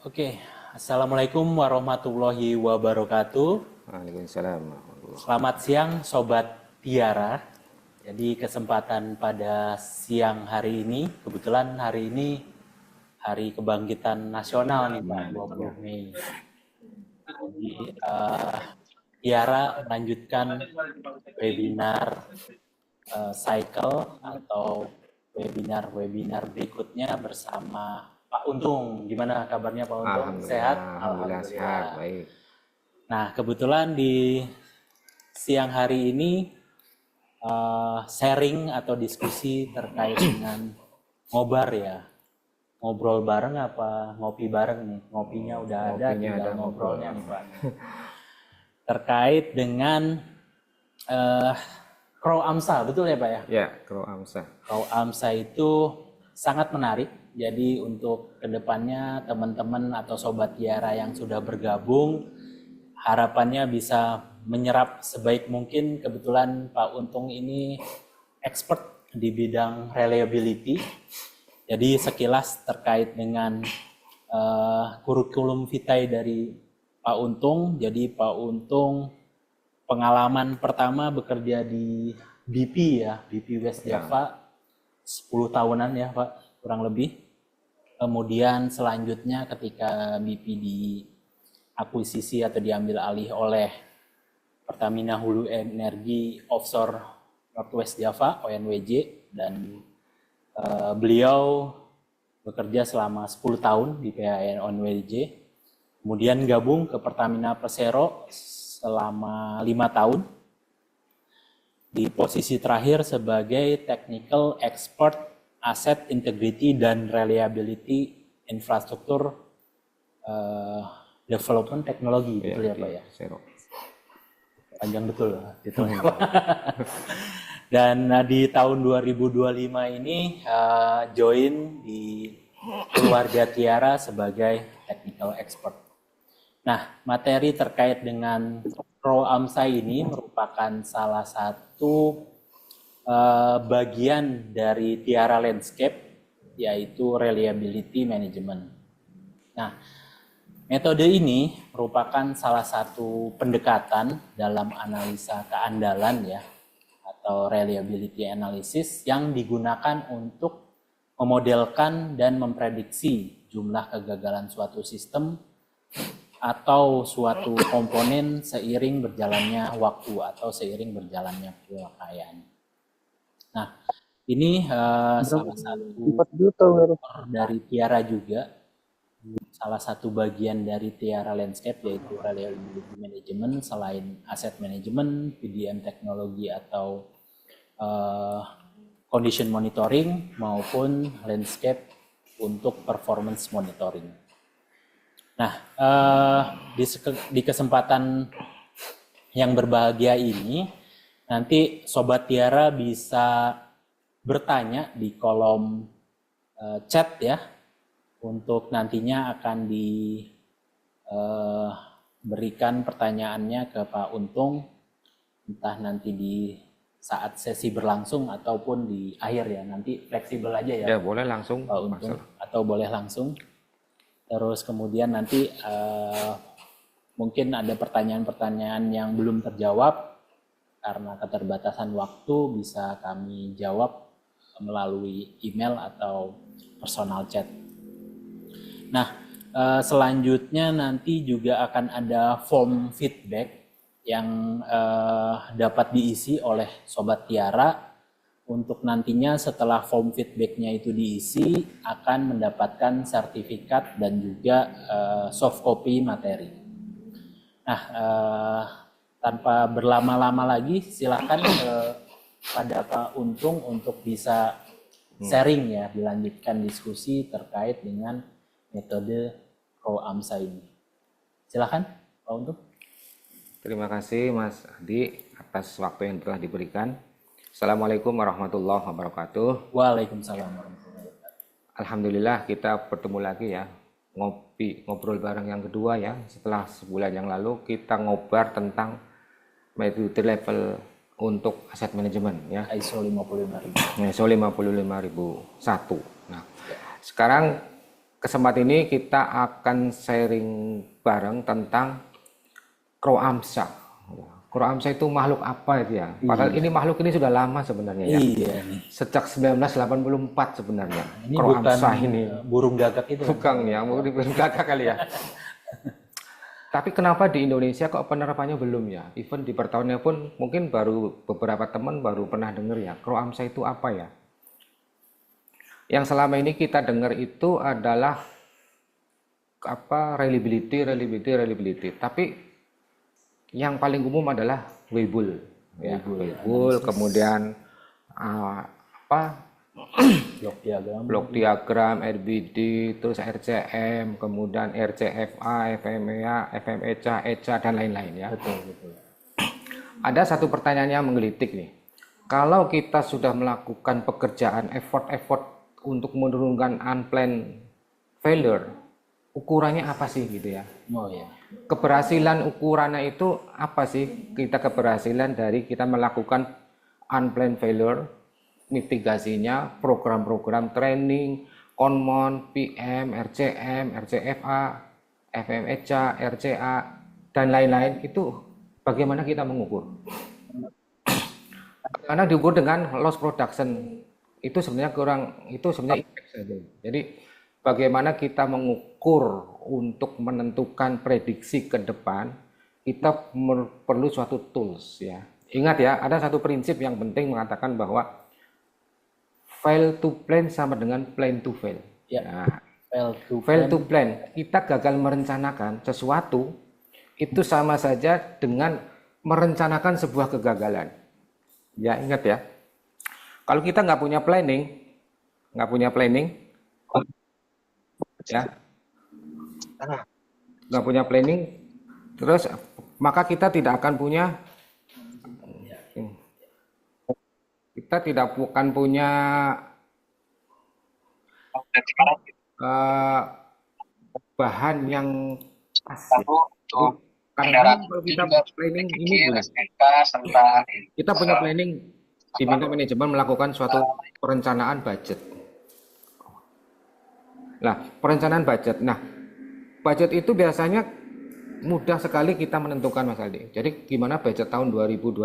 Oke, Assalamualaikum warahmatullahi wabarakatuh. Waalaikumsalam. Selamat siang Sobat Tiara. Jadi kesempatan pada siang hari ini, kebetulan hari ini Hari Kebangkitan Nasional nih Pak, 20 Mei. Jadi Tiara melanjutkan webinar cycle atau webinar berikutnya bersama Pak Untung. Gimana kabarnya Pak Untung? Sehat? Alhamdulillah sehat, baik. Nah, kebetulan di siang hari ini sharing atau diskusi terkait dengan ngobar ya. Ngobrol bareng apa ngopi bareng nih? Ngopinya udah ada, tinggal ngobrolnya nih Pak. Terkait dengan Crow AMSA, betul ya Pak ya? Ya, Crow AMSA. Crow AMSA itu sangat menarik. Jadi untuk kedepannya teman-teman atau Sobat Tiara yang sudah bergabung, harapannya bisa menyerap sebaik mungkin. Kebetulan Pak Untung ini expert di bidang reliability. Jadi sekilas terkait dengan kurikulum vitae dari Pak Untung. Jadi Pak Untung pengalaman pertama bekerja di BP ya, BP West Java, 10 tahunan ya Pak, kurang lebih. Kemudian selanjutnya ketika BP diakuisisi atau diambil alih oleh Pertamina Hulu Energi Offshore Northwest Java, ONWJ, dan beliau bekerja selama 10 tahun di PHN ONWJ. Kemudian gabung ke Pertamina Persero selama 5 tahun. Di posisi terakhir sebagai Technical Expert Asset Integrity dan Reliability Infrastruktur Development Teknologi, betul ya Pak ya? Persero. Panjang betul titelnya. Dan di tahun 2025 ini join di keluarga Tiara sebagai technical expert. Nah, materi terkait dengan Crow AMSA ini merupakan salah satu bagian dari Tiara Landscape, yaitu Reliability Management. Nah, metode ini merupakan salah satu pendekatan dalam analisa keandalan ya, atau reliability analysis yang digunakan untuk memodelkan dan memprediksi jumlah kegagalan suatu sistem atau suatu komponen seiring berjalannya waktu atau seiring berjalannya pemakaian. Nah, ini salah satu dari Tiara juga, salah satu bagian dari Tiara Landscape yaitu Reliability Management. Selain Asset Management, PDM teknologi atau Condition Monitoring maupun Landscape untuk Performance Monitoring. Nah, di kesempatan yang berbahagia ini, nanti Sobat Tiara bisa bertanya di kolom chat ya, untuk nantinya akan diberikan pertanyaannya ke Pak Untung, entah nanti di saat sesi berlangsung ataupun di akhir ya, nanti fleksibel aja ya. Ya, boleh langsung Pak Untung, atau boleh langsung. Terus kemudian nanti mungkin ada pertanyaan-pertanyaan yang belum terjawab karena keterbatasan waktu, bisa kami jawab melalui email atau personal chat. Nah, selanjutnya nanti juga akan ada form feedback yang dapat diisi oleh Sobat Tiara. Untuk nantinya setelah form feedbacknya itu diisi, akan mendapatkan sertifikat dan juga soft copy materi. Nah, tanpa berlama-lama lagi, silakan pada Pak Untung untuk bisa sharing ya, dilanjutkan diskusi terkait dengan metode Crow AMSA ini. Silakan Pak Untung. Terima kasih Mas Adi atas waktu yang telah diberikan. Assalamualaikum warahmatullahi wabarakatuh. Waalaikumsalam warahmatullahi wabarakatuh. Alhamdulillah kita bertemu lagi ya, ngobrol bareng yang kedua ya. Setelah sebulan yang lalu kita ngobar tentang maturity level untuk aset manajemen ya. ISO 55000. ISO 55001. Nah, sekarang kesempatan ini kita akan sharing bareng tentang Kroamsa. Kroamsa itu makhluk apa itu ya? Padahal ini makhluk ini sudah lama sebenarnya ya. Iya. Sejak 1984 sebenarnya. Ini Kroamsa bukan ini. burung gagak itu. Bukan ya, mau burung gagak kali ya. Tapi kenapa di Indonesia kok penerapannya belum ya? Even di pertahunnya pun mungkin baru beberapa teman baru pernah dengar ya. Kroamsa itu apa ya? Yang selama ini kita dengar itu adalah apa? Reliability. Tapi yang paling umum adalah Weibull, ya. Weibull, kemudian blok diagram, RBD, terus RCM, kemudian RCFA, FMEA, FMECA, ECA dan lain-lain ya. Betul. Ada satu pertanyaan yang menggelitik nih. Kalau kita sudah melakukan pekerjaan effort untuk menurunkan unplanned failure, ukurannya apa sih gitu ya? Oh ya. Keberhasilan ukurannya itu apa sih? Kita keberhasilan dari kita melakukan unplanned failure, mitigasinya, program-program training, Konmon, PM, RCM, RCFA, FMECA, RCA, dan lain-lain itu bagaimana kita mengukur? Karena diukur dengan loss production itu sebenarnya impact saja. Jadi bagaimana kita mengukur untuk menentukan prediksi ke depan, kita perlu suatu tools ya. Ingat ya, ada satu prinsip yang penting mengatakan bahwa fail to plan sama dengan plan to fail. Ya. Nah, fail to plan. Kita gagal merencanakan sesuatu itu sama saja dengan merencanakan sebuah kegagalan. Ya, ingat ya. Kalau kita nggak punya planning, ya, nggak punya planning, terus maka kita tidak akan punya bahan yang pas. Karena kalau kita planning ini kita punya planning, diminta manajemen melakukan suatu perencanaan budget. Nah, perencanaan budget. Nah, budget itu biasanya mudah sekali kita menentukan, Mas Aldi. Jadi gimana budget tahun 2025?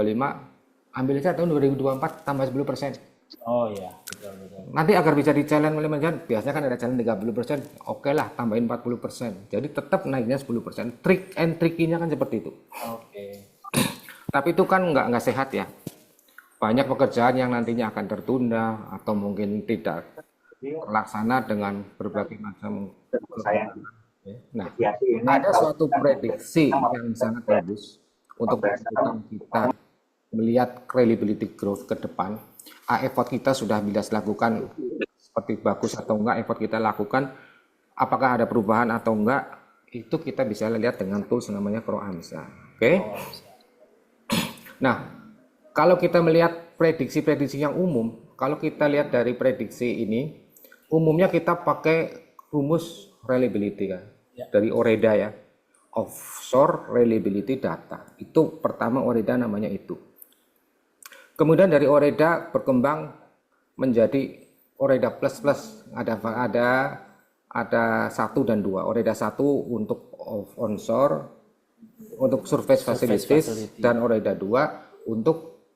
Ambil saja tahun 2024 tambah 10%. Oh iya, betul. Nanti agar bisa di-challenge oleh manajemen, biasanya kan ada challenge 30%. Oke lah, tambahin 40%. Jadi tetap naiknya 10%. Trick and tricky-nya kan seperti itu. Oke. Tapi itu kan nggak sehat ya. Banyak pekerjaan yang nantinya akan tertunda atau mungkin tidak terlaksana dengan berbagai macam keadaan. Nah, ada suatu prediksi yang sangat bagus untuk menentukan kita melihat credibility growth ke depan. Effort kita sudah bisa lakukan seperti bagus atau enggak, effort kita lakukan apakah ada perubahan atau enggak, itu kita bisa lihat dengan tools namanya Kroamsa. Oke. Nah, kalau kita melihat prediksi-prediksi yang umum, kalau kita lihat dari prediksi ini, umumnya kita pakai rumus reliability ya. Dari OREDA ya, Offshore Reliability Data. Itu pertama OREDA namanya itu. Kemudian dari OREDA berkembang menjadi OREDA plus plus. Ada 1 dan 2. OREDA 1 untuk onshore, untuk surface facilities, dan OREDA 2 untuk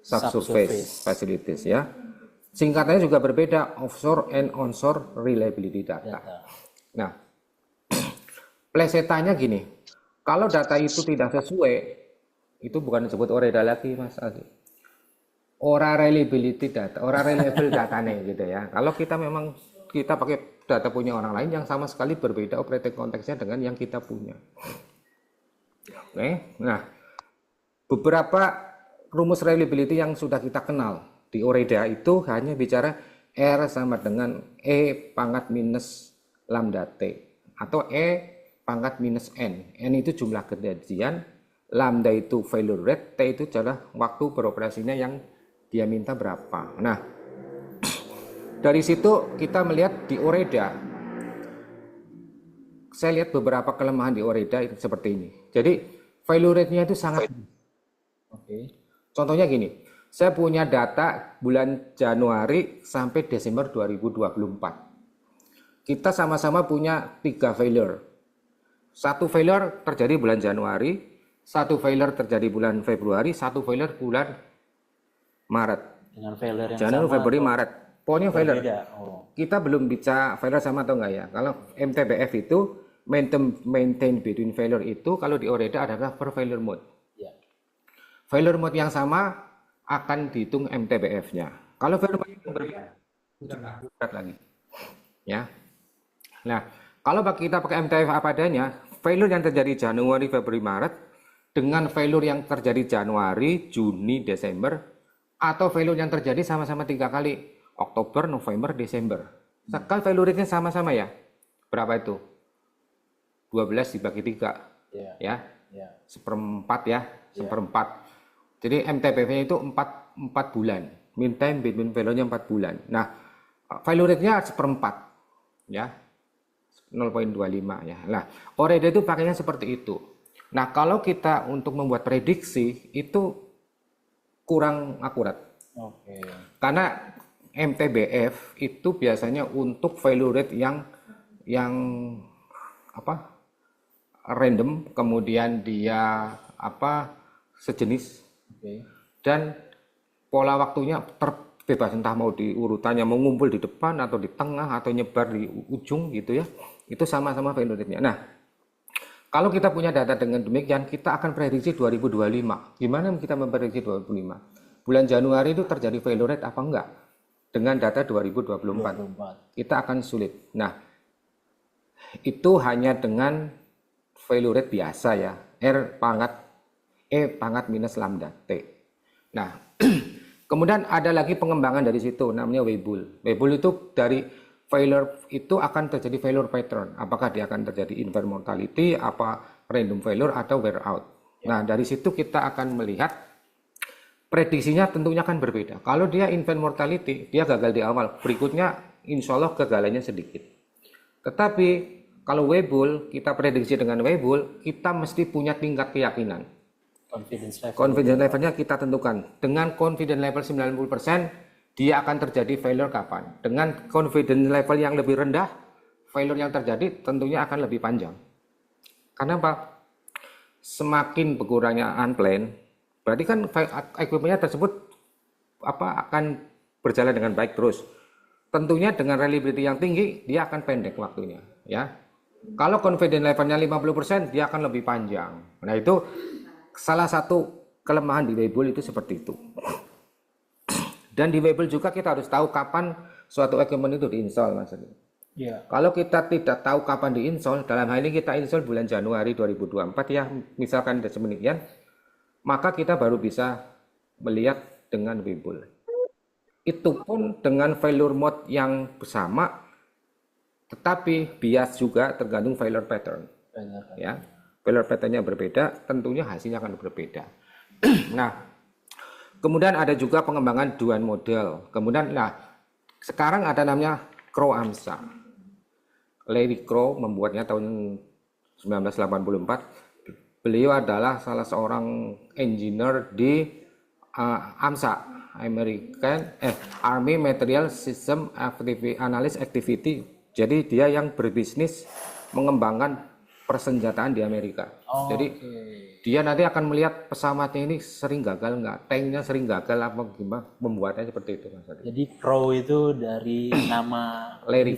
subsurface facilities ya. Singkatannya juga berbeda, offshore and onshore reliability data. Nah, plesetanya gini, kalau data itu tidak sesuai, itu bukan disebut OREDA lagi, Mas Aldi. Ora reliability data, ora reliable datanya gitu ya. Kalau kita memang kita pakai data punya orang lain yang sama sekali berbeda operating konteksnya dengan yang kita punya. Oke, nah beberapa rumus reliability yang sudah kita kenal di OREDA itu hanya bicara R sama dengan E pangkat minus lambda T atau E pangkat minus N. N itu jumlah kejadian, lambda itu failure rate, T itu adalah waktu beroperasinya yang dia minta berapa. Nah, dari situ kita melihat di Oreda, saya lihat beberapa kelemahan di Oreda itu seperti ini. Jadi failure rate-nya itu sangat. Contohnya gini, saya punya data bulan Januari sampai Desember 2024. Kita sama-sama punya 3 failure. Satu failure terjadi bulan Januari, satu failure terjadi bulan Februari, satu failure bulan Maret. Dengan failure yang Januari, sama Februari, atau Maret. Pokoknya failure. berbeda? Oh. Kita belum bicara failure sama atau enggak ya. Kalau MTBF itu maintain between failure itu kalau di Oreda adalah per failure mode. Ya. Failure mode yang sama akan dihitung MTBF-nya. Kalau failure mode yang berbeda, sudah nggak berat lagi. Ya. Nah, kalau kita pakai MTBF apa adanya, failure yang terjadi Januari, Februari, Maret dengan failure yang terjadi Januari, Juni, Desember, atau failure yang terjadi sama-sama 3 kali, Oktober, November, Desember. Sekali failure rate-nya sama-sama ya. Berapa itu? 12 dibagi 3. Ya. Seperempat ya, seperempat. Jadi MTBF-nya itu 4 bulan. Mean time between failure-nya 4 bulan. Nah, failure rate-nya seperempat. Ya. 0,25 ya. Nah, Oreda itu pakainya seperti itu. Nah, kalau kita untuk membuat prediksi itu kurang akurat. Oke. Karena MTBF itu biasanya untuk failure rate yang apa? Random, kemudian dia sejenis. Dan pola waktunya terbebas, entah mau di urutannya mau ngumpul di depan atau di tengah atau nyebar di ujung gitu ya. Itu sama-sama failure rate-nya. Nah, kalau kita punya data dengan demikian, kita akan prediksi 2025. Gimana kita memprediksi 2025? Bulan Januari itu terjadi failure rate apa enggak? Dengan data 2024. Kita akan sulit. Nah, itu hanya dengan failure rate biasa ya. R pangkat E pangkat minus lambda T. Nah, kemudian ada lagi pengembangan dari situ, namanya Weibull. Weibull itu dari failure itu akan terjadi failure pattern. Apakah dia akan terjadi infant mortality, apa random failure atau wear out. Nah, dari situ kita akan melihat prediksinya tentunya akan berbeda. Kalau dia infant mortality, dia gagal di awal. Berikutnya insya Allah kegagalannya sedikit. Tetapi kalau Weibull, kita prediksi dengan Weibull, kita mesti punya tingkat keyakinan. Confidence levelnya kita tentukan. Dengan confidence level 90%, dia akan terjadi failure kapan. Dengan confidence level yang lebih rendah, failure yang terjadi tentunya akan lebih panjang. Karena apa? Semakin berkurangnya unplanned, berarti kan equipment-nya tersebut akan berjalan dengan baik terus. Tentunya dengan reliability yang tinggi, dia akan pendek waktunya. Ya. Kalau confidence levelnya 50%, dia akan lebih panjang. Nah, itu salah satu kelemahan di Weibull itu seperti itu. Dan di Weibull juga kita harus tahu kapan suatu equipment itu diinstal, Mas. Ya. Kalau kita tidak tahu kapan diinstal, dalam hal ini kita install bulan Januari 2024 ya, misalkan demikian, maka kita baru bisa melihat dengan Weibull. Itu pun dengan failure mode yang sama, tetapi bias juga tergantung failure pattern. Ya, failure patternnya berbeda, tentunya hasilnya akan berbeda. Nah, kemudian ada juga pengembangan Duan model. Kemudian, sekarang ada namanya Crow-AMSA. Larry Crow membuatnya tahun 1984. Beliau adalah salah seorang engineer di AMSA, Army Material System Analysis Activity. Jadi dia yang berbisnis mengembangkan persenjataan di Amerika. Jadi dia nanti akan melihat pesawatnya ini sering gagal nggak, tanknya sering gagal apa gimana, membuatnya seperti itu, Mas. Jadi Crow itu dari nama Larry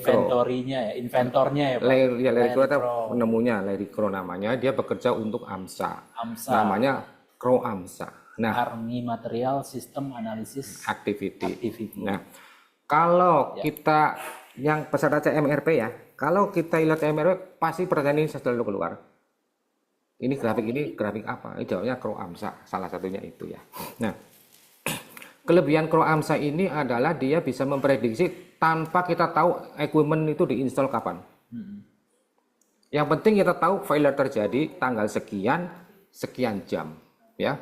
inventornya ya Pak? Larry Crow itu penemunya, Larry Crow namanya. Dia bekerja untuk AMSA. Namanya Crow-AMSA. Nah, Army Material System Analysis Activity. Nah, kalau kita yang peserta CMRP ya, kalau kita lihat CMRP pasti pertanyaan ini selalu keluar. Ini grafik apa? Ini jawabnya Crow-AMSA, salah satunya itu ya. Nah, kelebihan Crow-AMSA ini adalah dia bisa memprediksi tanpa kita tahu equipment itu diinstal kapan. Yang penting kita tahu failure terjadi tanggal sekian jam, ya.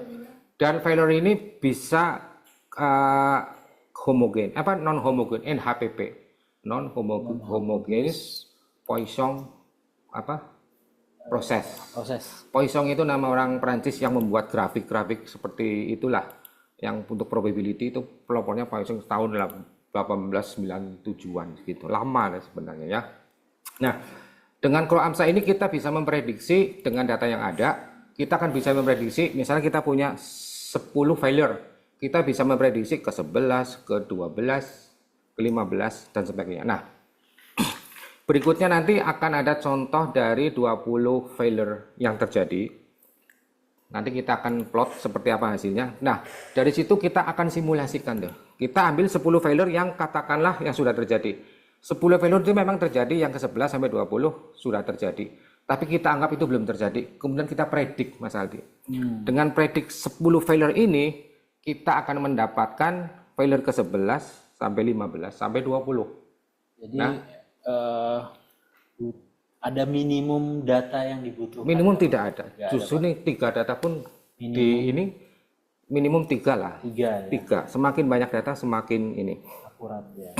Dan failure ini bisa homogen, non homogen, NHPP, non homogeneous Poisson proses. Poisson itu nama orang Prancis yang membuat grafik-grafik seperti itulah, yang untuk probability itu pelopornya Poisson tahun 1897-an gitu, lama sebenarnya ya. Nah, dengan Kroamsa ini kita bisa memprediksi dengan data yang ada, kita akan bisa memprediksi, misalnya kita punya 10 failure, kita bisa memprediksi ke 11, ke 12, ke 15 dan sebagainya. Nah, berikutnya nanti akan ada contoh dari 20 failure yang terjadi. Nanti kita akan plot seperti apa hasilnya. Nah, dari situ kita akan simulasikan deh. Kita ambil 10 failure yang katakanlah yang sudah terjadi. 10 failure itu memang terjadi, yang ke-11 sampai 20 sudah terjadi. Tapi kita anggap itu belum terjadi. Kemudian kita predik, Mas Aldi. Dengan predik 10 failure ini, kita akan mendapatkan failure ke-11 sampai 15 sampai 20. Jadi ada minimum data yang dibutuhkan? Minimum tidak ada. Justru ini 3 data pun minimum. Di ini minimum 3 lah. 3. Semakin banyak data semakin ini akurat ya.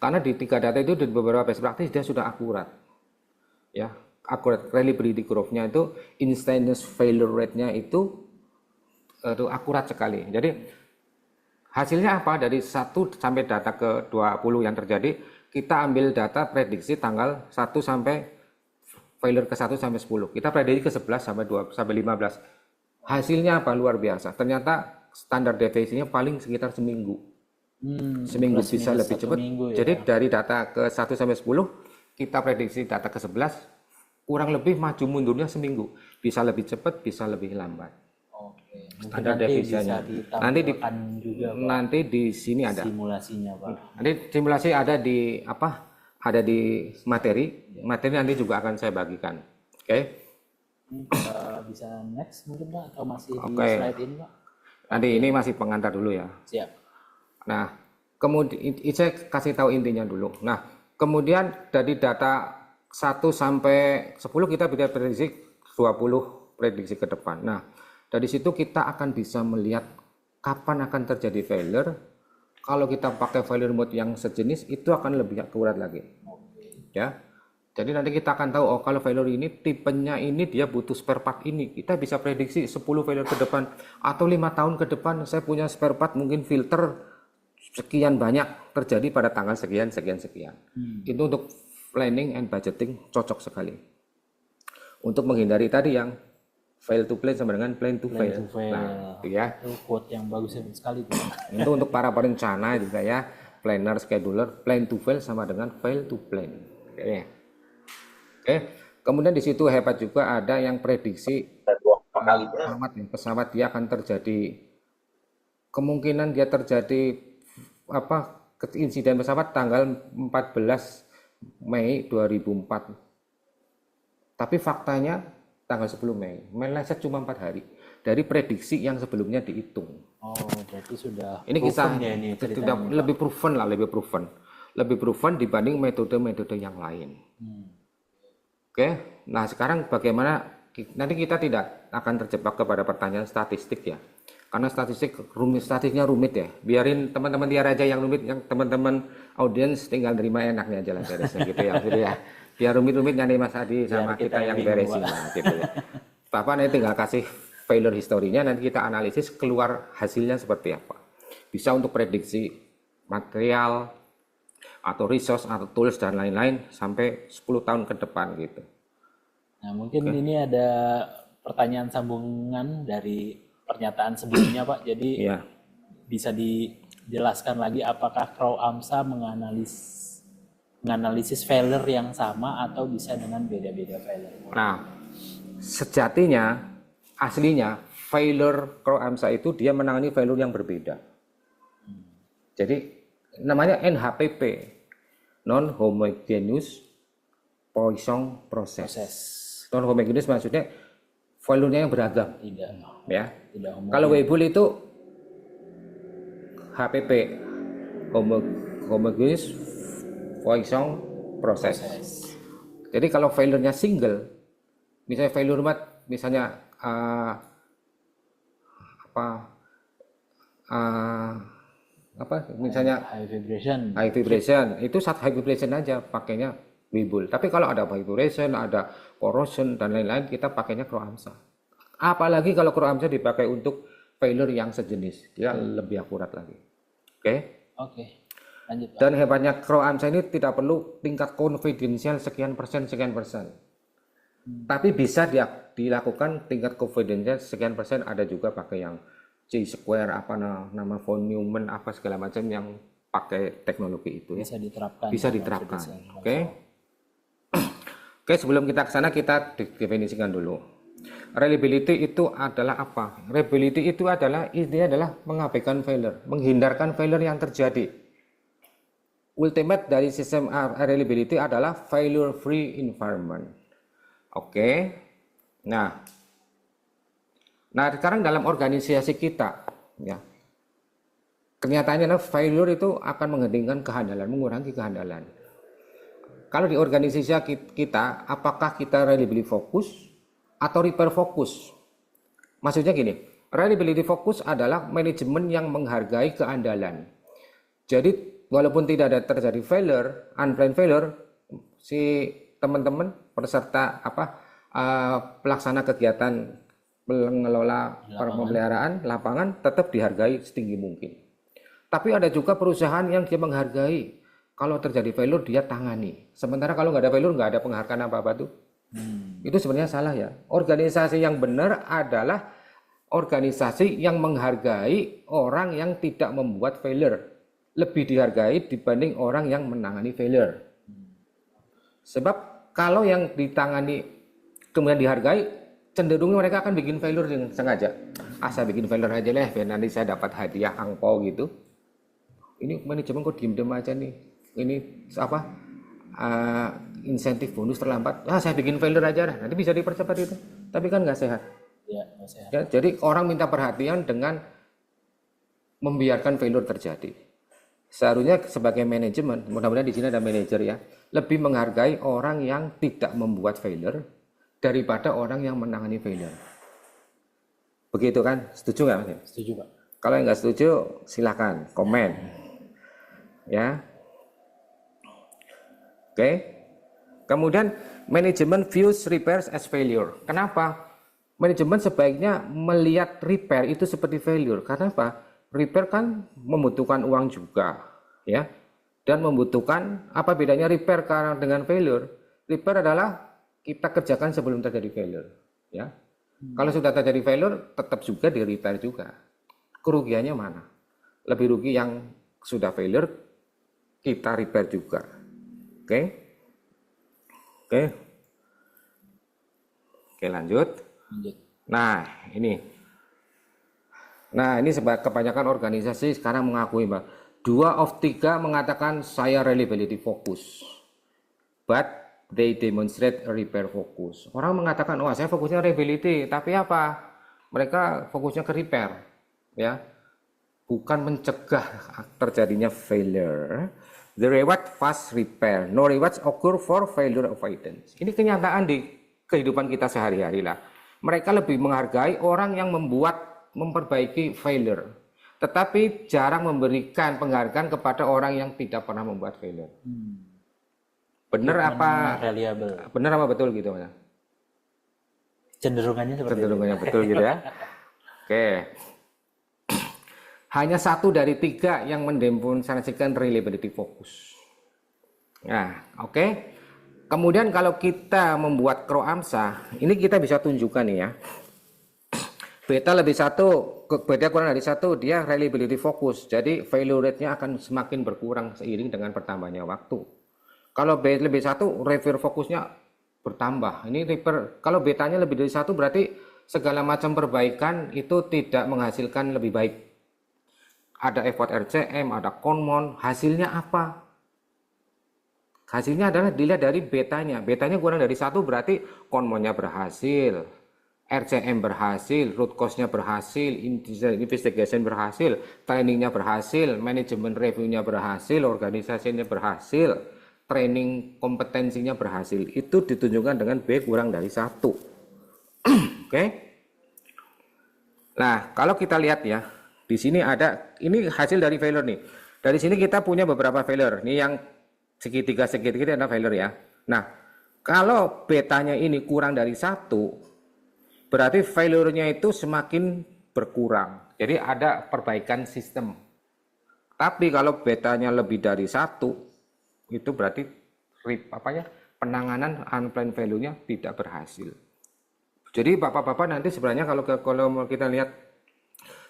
Karena di 3 data itu di beberapa best practice dia sudah akurat. Ya, akurat. Reliability curve-nya itu, instantaneous failure rate-nya itu akurat sekali. Jadi hasilnya apa? Dari 1 sampai data ke 20 yang terjadi, kita ambil data prediksi tanggal 1 sampai failure ke 1 sampai 10. Kita prediksi ke 11 sampai 2 sampai 15. Hasilnya apa? Luar biasa. Ternyata standar deviasinya paling sekitar seminggu. Seminggu bisa lebih cepat. Ya. Jadi dari data ke 1 sampai 10, kita prediksi data ke 11, kurang lebih maju mundurnya seminggu. Bisa lebih cepat, bisa lebih lambat. Oke. Standar deviasinya. Nanti di sini ada simulasinya, Pak. Nanti simulasi ada di apa? Ada di materi. Materi nanti juga akan saya bagikan. Oke. Bisa next mungkin, Pak, atau masih di slide ini, Pak? Nanti ini masih pengantar dulu ya. Siap. Nah, kemudian saya kasih tahu intinya dulu. Nah, kemudian dari data 1 sampai 10 kita bisa prediksi 20 prediksi ke depan. Nah, dari situ kita akan bisa melihat kapan akan terjadi failure. Kalau kita pakai failure mode yang sejenis, itu akan lebih akurat lagi. Ya. Jadi nanti kita akan tahu, oh kalau failure ini tipenya ini dia butuh spare part ini. Kita bisa prediksi 10 failure ke depan atau 5 tahun ke depan saya punya spare part mungkin filter sekian banyak terjadi pada tanggal sekian. Itu untuk planning and budgeting cocok sekali. Untuk menghindari tadi yang fail to plan sama dengan plan to fail. Nah, itu ya. Itu quote yang bagus sekali. Itu untuk para perencana juga ya, planner, scheduler, plan to fail sama dengan fail to plan. Oke. Kemudian di situ hebat juga ada yang prediksi pesawat dia akan terjadi, kemungkinan dia terjadi insiden pesawat tanggal 14 Mei 2004. Tapi faktanya tanggal 10 Mei, meleset cuma 4 hari dari prediksi yang sebelumnya dihitung. Oh, berarti sudah ini kisah ya ini sudah lebih proven dibanding metode-metode yang lain. Oke, nah sekarang bagaimana? Nanti kita tidak akan terjebak kepada pertanyaan statistik ya, karena statistiknya rumit ya. Biarin teman-teman dia aja yang rumit, yang teman-teman audiens tinggal terima enaknya aja lah beresnya gitu ya, gitu ya. Biar rumit-rumit nanti Mas Adi sama kita yang beresin lah gitu ya. Bapak nanti tinggal kasih failure historinya, nanti kita analisis keluar hasilnya seperti apa. Bisa untuk prediksi material atau resource atau tools dan lain-lain sampai 10 tahun ke depan gitu. Nah, mungkin ini ada pertanyaan sambungan dari pernyataan sebelumnya, Pak. Jadi bisa dijelaskan lagi apakah Kroamsa menganalisis failure yang sama atau bisa dengan beda-beda failure? Nah, sejatinya, aslinya failure Kroamsa itu dia menangani failure yang berbeda. Jadi namanya NHPP, non homogeneous Poisson process. Non homogeneous maksudnya failure-nya yang beragam. Tidak. Ya. Tidak kalau Weibull itu HPP, homogeneous Poisson process. Jadi kalau failure-nya single, misalnya failure mode, misalnya apa misalnya High vibration. high vibration, itu saat high vibration aja pakainya Webull. Tapi kalau ada vibration, ada corrosion dan lain-lain, kita pakainya Kroamsa. Apalagi kalau Kroamsa dipakai untuk failure yang sejenis, dia lebih akurat lagi. Oke. Oke, lanjut Pak. Dan hebatnya Kroamsa ini tidak perlu tingkat confidential sekian persen. Tapi bisa dilakukan tingkat confidential sekian persen, ada juga pakai yang C-square apa nama von Neumann apa segala macam yang pakai teknologi itu ya. Bisa diterapkan. Bisa diterapkan. Oke. Oke, sebelum kita ke sana kita definisikan dulu. Reliability itu adalah apa? Reliability itu adalah intinya adalah mengabaikan failure, menghindarkan failure yang terjadi. Ultimate dari sistem reliability adalah failure free environment. Oke. Nah, sekarang dalam organisasi kita ya. Kenyataannya adalah failure itu akan menghentikan kehandalan, mengurangi kehandalan. Kalau di organisasi kita, apakah kita reliability fokus atau repair fokus? Maksudnya gini, reliability fokus adalah manajemen yang menghargai keandalan. Jadi walaupun tidak ada terjadi failure, unplanned failure, si teman-teman peserta pelaksana kegiatan pengelola pemeliharaan lapangan tetap dihargai setinggi mungkin. Tapi ada juga perusahaan yang dia menghargai. Kalau terjadi failure dia tangani. Sementara kalau nggak ada failure nggak ada penghargaan apa-apa tuh. Itu sebenarnya salah ya. Organisasi yang benar adalah organisasi yang menghargai orang yang tidak membuat failure. Lebih dihargai dibanding orang yang menangani failure. Sebab kalau yang ditangani kemudian dihargai, cenderungnya mereka akan bikin failure dengan sengaja. Saya bikin failure aja lah, biar nanti saya dapat hadiah angpau gitu. Ini manajemen kok diem-diem aja nih. Ini insentif bonus terlambat. Saya bikin failure aja lah, nanti bisa dipercepat itu. Tapi kan nggak sehat. Ya, nggak sehat. Ya, jadi orang minta perhatian dengan membiarkan failure terjadi. Seharusnya sebagai manajemen, mudah-mudahan di sini ada manajer ya, lebih menghargai orang yang tidak membuat failure daripada orang yang menangani failure. Begitu kan? Setuju nggak Mas? Setuju Pak. Kalau yang nggak setuju, silakan komen. Ya. Oke. Kemudian manajemen views repairs as failure. Kenapa? Manajemen sebaiknya melihat repair itu seperti failure. Karena apa? Repair kan membutuhkan uang juga, ya. Dan membutuhkan apa bedanya repair dengan failure? Repair adalah kita kerjakan sebelum terjadi failure, ya. Kalau sudah terjadi failure, tetap juga di repair juga. Kerugiannya mana? Lebih rugi yang sudah failure, kita repair juga. Oke. Oke, lanjut. Nah, ini kebanyakan organisasi sekarang mengakui, Mbak. 2 of 3 mengatakan saya reliability fokus. But they demonstrate repair fokus. Orang mengatakan, "Wah, saya fokusnya reliability," tapi apa? Mereka fokusnya ke repair, ya. Bukan mencegah terjadinya failure. The reward fast repair, no rewards occur for failure avoidance. Ini kenyataan di kehidupan kita sehari-hari lah. Mereka lebih menghargai orang yang memperbaiki failure, tetapi jarang memberikan penghargaan kepada orang yang tidak pernah membuat failure. Benar apa? Reliable. Benar apa betul gitu ya? Cenderungannya seperti Cenderungannya betul gitu ya. Oke. Hanya 1 dari 3 yang mendemonstrasikan reliability fokus. Nah, oke. Kemudian kalau kita membuat Kroamsa, ini kita bisa tunjukkan nih ya. Beta lebih 1, beta kurang dari 1, dia reliability fokus. Jadi failure rate-nya akan semakin berkurang seiring dengan bertambahnya waktu. Kalau beta lebih 1, repair fokusnya bertambah. Ini repair, kalau betanya lebih dari 1 berarti segala macam perbaikan itu tidak menghasilkan lebih baik. Ada effort RCM, ada Conmon, hasilnya apa? Hasilnya adalah dilihat dari betanya. Betanya kurang dari 1 berarti Conmonnya berhasil, RCM berhasil, root cause-nya berhasil, investigation berhasil, trainingnya berhasil, manajemen review-nya berhasil, organisasinya berhasil, training kompetensinya berhasil. Itu ditunjukkan dengan B kurang dari 1. Oke. Nah, kalau kita lihat ya, Di sini ada, ini hasil dari failure nih. Dari sini kita punya beberapa failure. Ini yang segitiga ada failure ya. Nah, kalau betanya ini kurang dari 1, berarti failure-nya itu semakin berkurang. Jadi ada perbaikan sistem. Tapi kalau betanya lebih dari 1, itu berarti penanganan unplanned failure-nya tidak berhasil. Jadi bapak-bapak nanti sebenarnya kalau kita lihat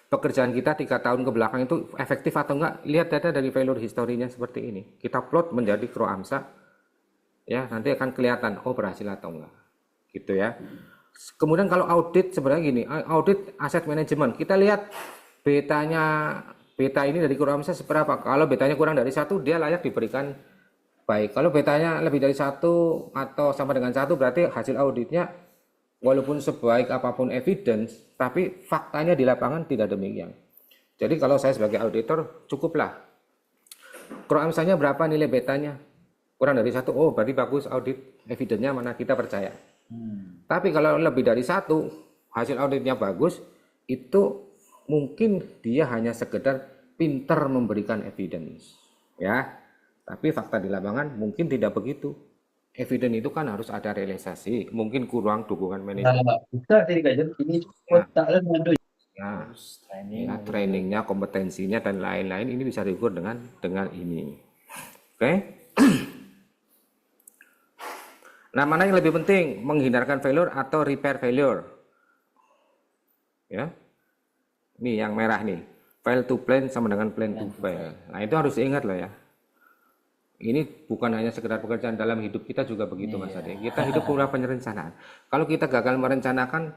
pekerjaan kita 3 tahun ke belakang itu efektif atau enggak, lihat data dari failure historinya seperti ini. Kita plot menjadi Kro AMSA, ya nanti akan kelihatan oh berhasil atau enggak, gitu ya. Kemudian kalau audit sebenarnya gini, audit aset manajemen, kita lihat beta ini dari Kro AMSA seberapa. Kalau betanya kurang dari 1, dia layak diberikan baik. Kalau betanya lebih dari 1 atau sama dengan 1, berarti hasil auditnya walaupun sebaik apapun evidence, tapi faktanya di lapangan tidak demikian. Jadi kalau saya sebagai auditor, cukuplah. Kro AMSA-nya berapa nilai betanya? Kurang dari 1, oh berarti bagus audit, evidence-nya mana kita percaya. Tapi kalau lebih dari 1, hasil auditnya bagus, itu mungkin dia hanya sekedar pinter memberikan evidence. Ya, tapi fakta di lapangan mungkin tidak begitu. Evidence itu kan harus ada realisasi, mungkin kurang dukungan manajemen. Nah, trainingnya, kompetensinya dan lain-lain ini bisa diukur dengan ini. Oke? Nah, mana yang lebih penting, menghindarkan failure atau repair failure? Ya, ini yang merah nih, fail to plan sama dengan plan to fail. Nah, itu harus diingat loh ya. Ini bukan hanya sekedar pekerjaan, dalam hidup kita juga begitu Mas Ade. Kita hidup punya perencanaan. Kalau kita gagal merencanakan,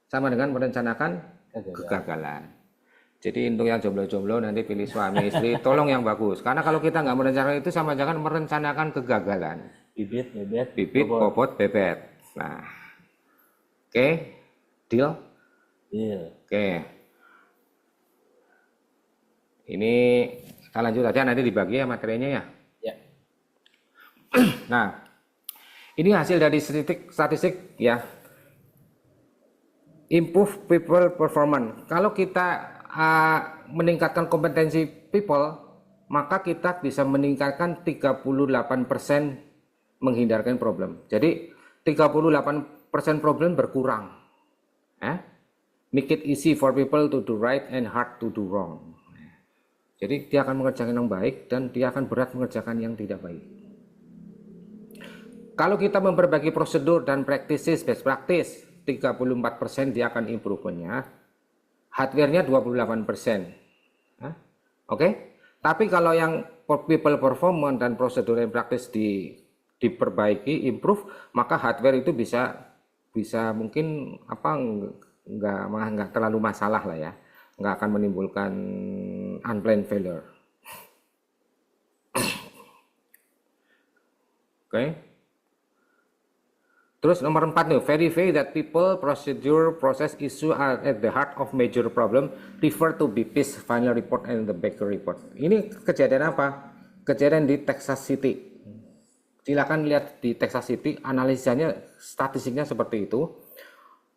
sama dengan merencanakan kegagalan. Jadi untuk yang jomblo-jomblo nanti pilih suami istri, tolong yang bagus. Karena kalau kita nggak merencanakan itu sama jangan merencanakan kegagalan. Bibit, bobot, bebet. Nah, oke, deal? Oke. Ini kita lanjut aja, nanti dibagi ya materinya ya. Nah, ini hasil dari statistik ya. Improve people performance. Kalau kita meningkatkan kompetensi people, maka kita bisa meningkatkan 38% menghindarkan problem. Jadi 38% problem berkurang. Make it easy for people to do right and hard to do wrong. Jadi dia akan mengerjakan yang baik dan dia akan berat mengerjakan yang tidak baik. Kalau kita memperbaiki prosedur dan practices, best practice, 34% dia akan improve-nya. Hardware-nya 28%. Oke? Tapi kalau yang people performance dan prosedur dan practice diperbaiki, improve, maka hardware itu bisa mungkin nggak terlalu masalah lah ya. Nggak akan menimbulkan unplanned failure. Oke. Terus nomor 4 nih, verify that people, procedure, process, issue are at the heart of major problem, refer to BP's final report and the Baker report. Ini kejadian apa? Kejadian di Texas City. Silakan lihat di Texas City, analisanya, statistiknya seperti itu.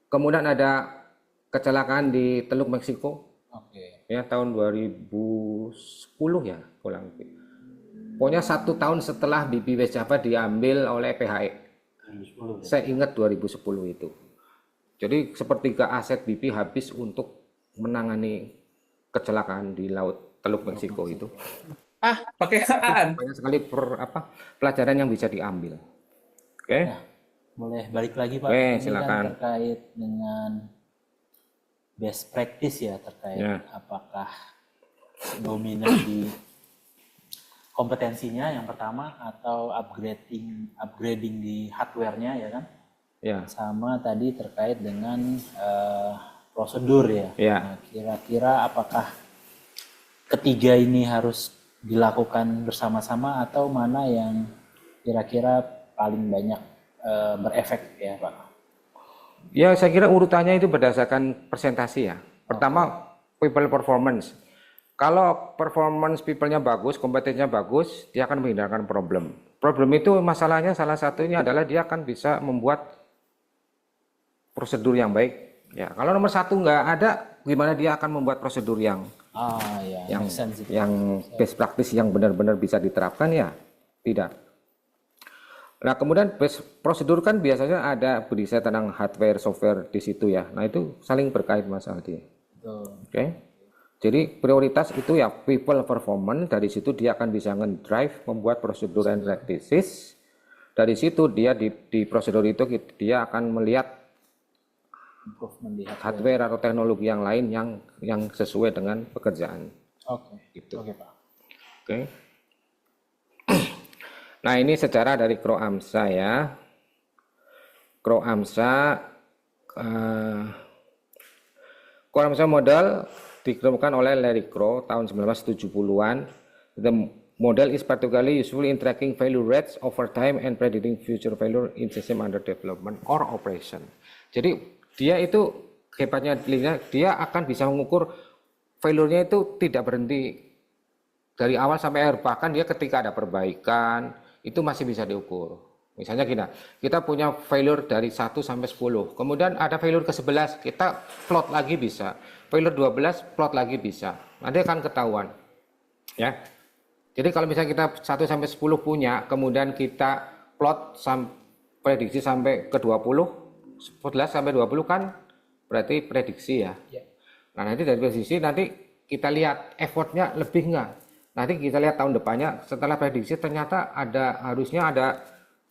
Kemudian ada kecelakaan di Teluk Meksiko. Ya, tahun 2010 ya, kurang lebih. Pokoknya 1 tahun setelah BP West Java diambil oleh PHE. 2010. Saya ingat 2010 itu. Jadi sepertiga aset BP habis untuk menangani kecelakaan di laut Teluk Meksiko itu. Pakai apaan? Banyak sekali pelajaran yang bisa diambil. Oke. Ya, boleh balik lagi Pak. Oke, ini silakan. kan terkait dengan best practice ya, terkait apakah dominan di kompetensinya yang pertama atau upgrading di hardware-nya ya kan? Ya. Sama tadi terkait dengan prosedur ya. Nah, kira-kira apakah ketiga ini harus dilakukan bersama-sama atau mana yang kira-kira paling banyak berefek ya Pak? Ya, saya kira urutannya itu berdasarkan presentasi ya. Pertama, people performance. Kalau performance people-nya bagus, kompetensinya bagus, dia akan menghindarkan problem. Problem itu masalahnya salah satunya adalah dia akan bisa membuat prosedur yang baik. Ya, kalau nomor 1 nggak ada, gimana dia akan membuat prosedur yang Ya, make sense itu. yang best practice yang benar-benar bisa diterapkan ya tidak. Nah kemudian best prosedur kan biasanya ada berisi tentang hardware, software di situ ya. Nah itu saling berkait Mas Aldi. Betul. Oke. Jadi prioritas itu ya people performance, dari situ dia akan bisa nge-drive membuat prosedur and practices. Dari situ dia di prosedur itu dia akan melihat Improvement di hardware atau teknologi yang lain yang sesuai dengan pekerjaan. Oke. Gitu. Oke, Pak. Oke. Nah, ini secara dari Kroamsa ya. Kroamsa model dikemukakan oleh Larry Crow tahun 1970-an. The model is particularly useful in tracking failure rates over time and predicting future failure in system under development or operation. Jadi dia itu hebatnya dia akan bisa mengukur failure-nya itu tidak berhenti dari awal sampai akhir, bahkan dia ketika ada perbaikan itu masih bisa diukur. Misalnya kita punya failure dari 1 sampai 10, kemudian ada failure ke 11, kita plot lagi bisa. Failure 12 plot lagi bisa. Nanti akan ketahuan. Ya. Jadi kalau misalnya kita 1 sampai 10 punya, kemudian kita plot prediksi sampai ke 20, 11 sampai 20 kan berarti prediksi ya. Nah nanti dari prediksi nanti kita lihat effortnya lebih enggak. Nanti kita lihat tahun depannya setelah prediksi ternyata harusnya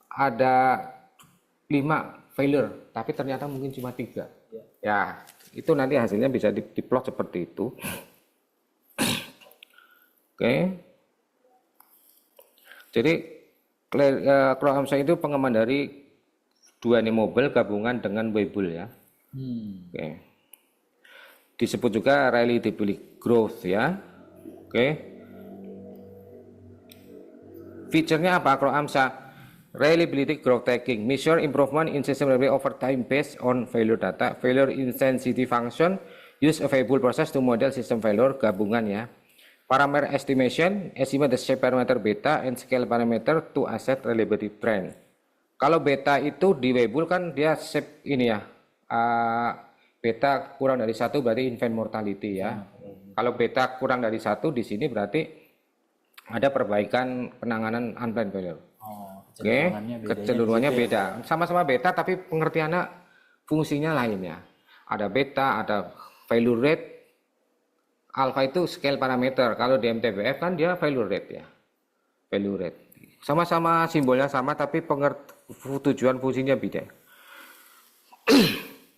ada 5 failure, tapi ternyata mungkin cuma 3. Ya itu nanti hasilnya bisa diplot seperti itu. Oke. Jadi Kroamsa itu pengembangan dari 2 nih mobil gabungan dengan Weibull ya. Oke. Disebut juga reliability growth ya. Oke. Feature-nya apa Kroamsa? Reliability growth tagging, measure improvement in system reliability over time based on failure data, failure intensity function, use available process to model system failure gabungan ya. Parameter estimation, estimate the shape parameter beta and scale parameter to assess reliability trend. Kalau beta itu di Weibull kan dia shape ini ya, beta kurang dari 1 berarti infant mortality ya. Kalau beta kurang dari 1 di sini berarti ada perbaikan penanganan unplanned failure. Oke, kecenderungannya beda. Sama-sama beta tapi pengertiannya fungsinya lain ya. Ada beta, ada failure rate. Alpha itu scale parameter. Kalau di MTBF kan dia failure rate ya. Failure rate. Sama-sama simbolnya sama tapi tujuan fungsinya beda.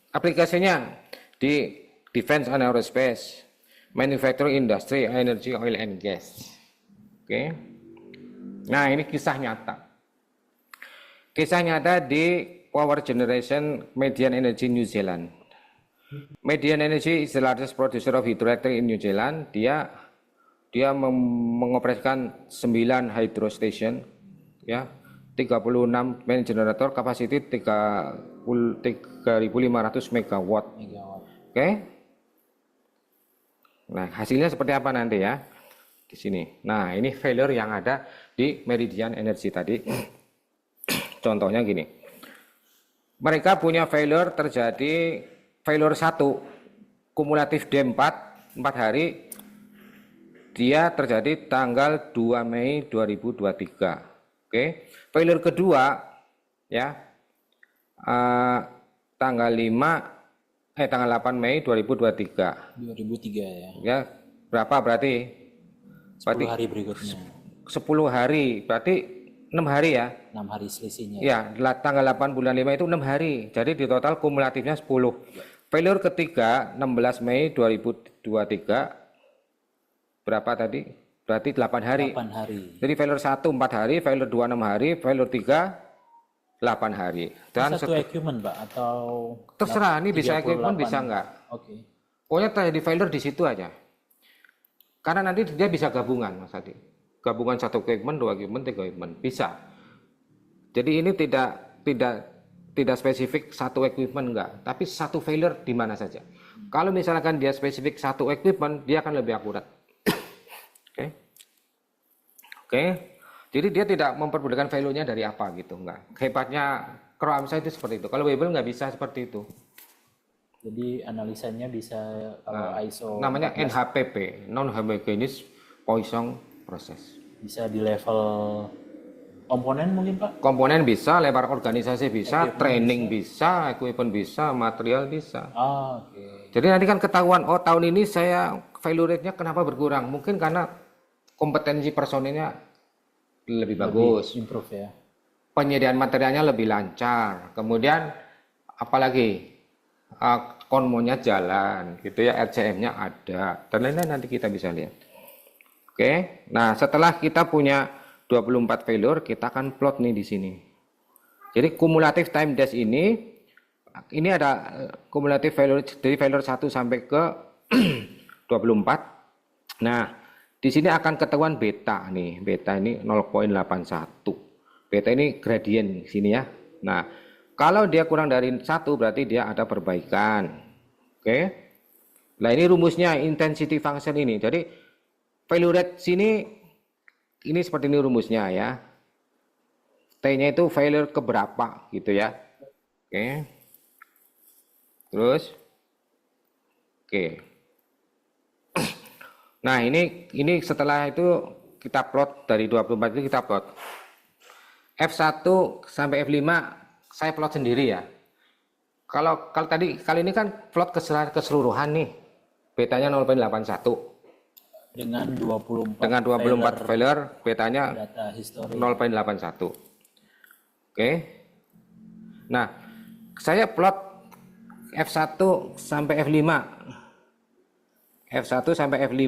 Aplikasinya di defense and aerospace, manufacturing industry, energy, oil and gas. Oke. Nah, ini kisah nyata. Kisah nyata di power generation Median Energy New Zealand. Median Energy is the largest producer of hydroelectric in New Zealand. Dia mengoperasikan 9 hydro station ya, 36 main generator, kapasiti 3.500 megawatt. Oke. Nah, hasilnya seperti apa nanti ya? Di sini. Nah, ini failure yang ada di Meridian Energy tadi. Contohnya gini. Mereka punya failure terjadi failure 1 kumulatif D4 4 hari. Dia terjadi tanggal 2 Mei 2023. Oke. Failure kedua ya. Tanggal 8 Mei 2023. 2003 ya. Ya, berapa berarti? 10 hari berikutnya. 10 hari, berarti 6 hari ya? 6 hari selisihnya. Ya, tanggal 8 bulan 5 itu 6 hari. Jadi di total kumulatifnya 10. Failure ketiga 16 Mei 2023 berapa tadi? Berarti 8 hari. 8 hari. Jadi failure 1 4 hari, failure 2 6 hari, failure 3 8 hari. Dan satu equipment, Pak, atau terserah, ini bisa equipment bisa enggak. Oke. Pokoknya terjadi failure di situ aja. Karena nanti dia bisa gabungan, Mas Adi. Gabungan 1 equipment, 2 equipment, 3 equipment, bisa. Jadi ini tidak spesifik 1 equipment enggak, tapi 1 failure di mana saja. Kalau misalkan dia spesifik 1 equipment, dia akan lebih akurat. Oke. Oke. Jadi dia tidak memperbedakan value-nya dari apa gitu, enggak. Hebatnya Kroamsa itu seperti itu. Kalau Weibull nggak bisa seperti itu. Jadi analisanya bisa kalau ISO Namanya NHPP, non homogeneous Poisson process. bisa di level komponen mungkin Pak? Komponen bisa, lebar organisasi bisa, training bisa, equipment bisa, material bisa. Oke. Jadi nanti kan ketahuan, oh tahun ini saya failure rate-nya kenapa berkurang? Mungkin karena kompetensi personilnya lebih bagus, Improve ya. penyediaan materialnya lebih lancar, kemudian apalagi konmonya jalan, gitu ya, RCM-nya ada, dan lain-lain nanti kita bisa lihat. Oke, nah setelah kita punya 24 failure, kita akan plot nih di sini. Jadi kumulatif time dash ini ada kumulatif failure dari failure 1 sampai ke 24. Nah, di sini akan ketahuan beta nih. Beta ini 0,81. Beta ini gradien sini ya. Nah, kalau dia kurang dari 1 berarti dia ada perbaikan. Oke. Nah, ini rumusnya intensity function ini. Jadi failure rate sini ini seperti ini rumusnya ya. T-nya itu failure keberapa gitu ya. Oke. Terus oke. Nah, ini setelah itu kita plot dari 24 itu kita plot. F1 sampai F5 saya plot sendiri ya. Kalau tadi kali ini kan plot keseluruhan nih. Betanya 0,81. Dengan 24 failure betanya data history 0,81. Oke. Nah, saya plot F1 sampai F5. F1 sampai F5.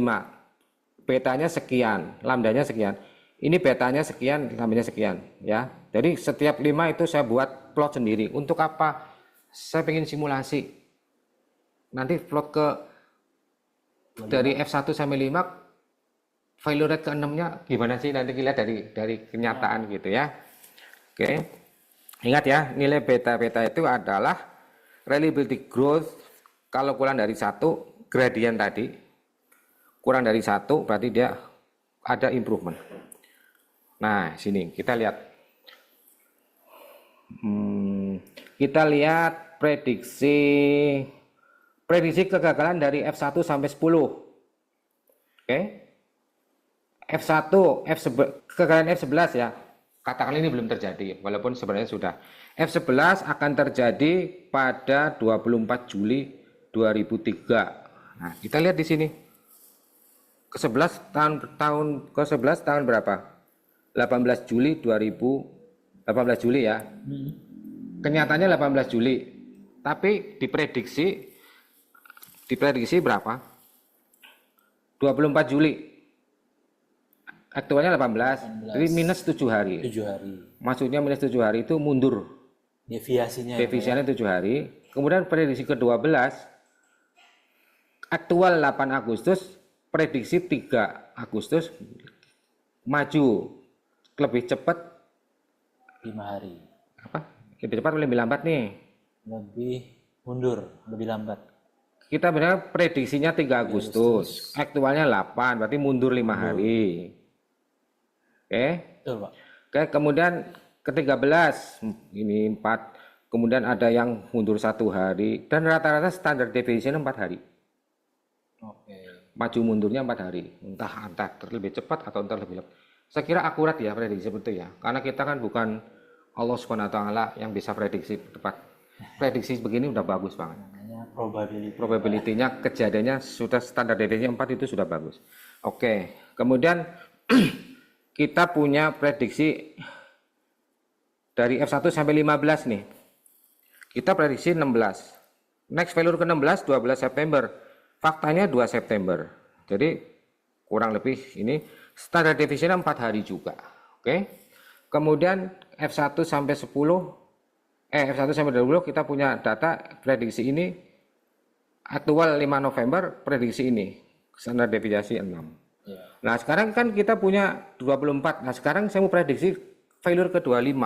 Betanya sekian, lambdanya sekian. Ini betanya sekian, lambdanya sekian ya. Jadi setiap 5 itu saya buat plot sendiri. Untuk apa? Saya ingin simulasi. Nanti plot ke dari F1 sampai 5 failure rate ke-6-nya gimana sih, nanti kita lihat dari kenyataan gitu ya. Oke. Ingat ya, nilai beta itu adalah reliability growth kalau kurang dari 1, gradient tadi kurang dari 1 berarti dia ada improvement. Nah, sini kita lihat. Kita lihat prediksi kegagalan dari F1 sampai 10. Oke. F1, kegagalan F11 ya. Katakan ini belum terjadi, walaupun sebenarnya sudah. F11 akan terjadi pada 24 Juli 2003. Nah, kita lihat di sini. Ke-11 tahun berapa? 18 Juli 18 Juli ya. Kenyataannya 18 Juli. Tapi diprediksi berapa? 24 Juli. Aktualnya 18. Jadi minus 7 hari. 7 hari. Maksudnya minus 7 hari itu mundur. Deviasinya 7 hari. Kemudian prediksi ke-12 aktual 8 Agustus, prediksi 3 Agustus maju lebih cepat 5 hari. Apa? Lebih cepat atau lebih lambat nih? Lebih mundur, lebih lambat. Kita benar prediksinya 3 Agustus, aktualnya 8, berarti mundur 5 hari. Oke. Betul, Pak. Oke, kemudian ke-13 ini 4, kemudian ada yang mundur 1 hari dan rata-rata standar deviation 4 hari. Oke. Maju mundurnya 4 hari. Entah lebih cepat atau entah lebih lambat. Saya kira akurat ya prediksi seperti itu ya. Karena kita kan bukan Allah Subhanahu wa taala yang bisa prediksi tepat. Prediksi begini udah bagus banget. Namanya probability. Probability-nya kejadiannya sudah standar deviation 4 itu sudah bagus. Oke. Kemudian kita punya prediksi dari F1 sampai 15 nih. Kita prediksi 16. Next failure ke-16 12 September. Faktanya 2 September. Jadi kurang lebih ini standar deviation 4 hari juga. Oke. Kemudian F1 sampai 10 F1 sampai 20 kita punya data prediksi ini aktual 5 November prediksi ini standar deviasi 6. Ya. Nah, sekarang kan kita punya 24. Nah, sekarang saya mau prediksi failure ke-25.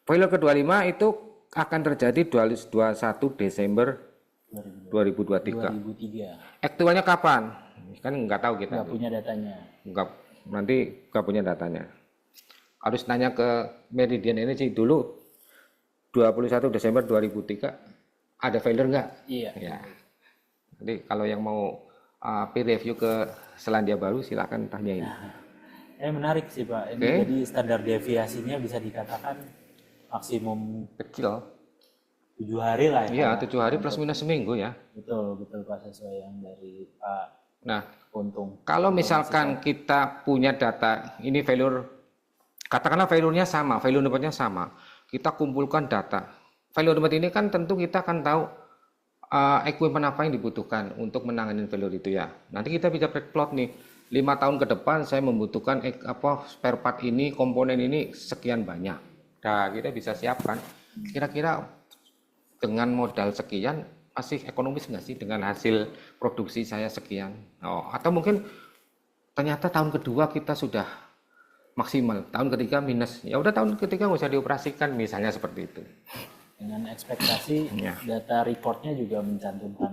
Failure ke-25 itu akan terjadi 21 Desember 2023. 2003. Aktualnya kapan? Kan nggak tahu kita. Nggak punya datanya. Nanti nggak punya datanya. Harus nanya ke Meridian Energy dulu 21 Desember 2003 ada failure nggak? Iya. Ya. Jadi kalau yang mau peer review ke Selandia Baru silakan tanyain. Menarik sih Pak. Ini Oke. jadi standar deviasinya bisa dikatakan maksimum Kecil. 7 hari lah Iya, ya. 7 hari plus minus seminggu ya. Betul Pak, sesuai yang dari Pak Nah, Untung. kalau misalkan kita punya data, ini failure, katakanlah failure-nya sama, failure number-nya sama. Kita kumpulkan data. Failure number ini kan tentu kita akan tahu equipment apa yang dibutuhkan untuk menangani failure itu ya. Nanti kita bisa plot nih, 5 tahun ke depan saya membutuhkan spare part ini, komponen ini sekian banyak. Nah, kita bisa siapkan. Kira-kira dengan modal sekian masih ekonomis nggak sih dengan hasil produksi saya sekian? Atau mungkin ternyata tahun kedua kita sudah maksimal, tahun ketiga minus. Ya udah tahun ketiga nggak usah dioperasikan, misalnya seperti itu. Dengan ekspektasi Ya. data reportnya juga mencantumkan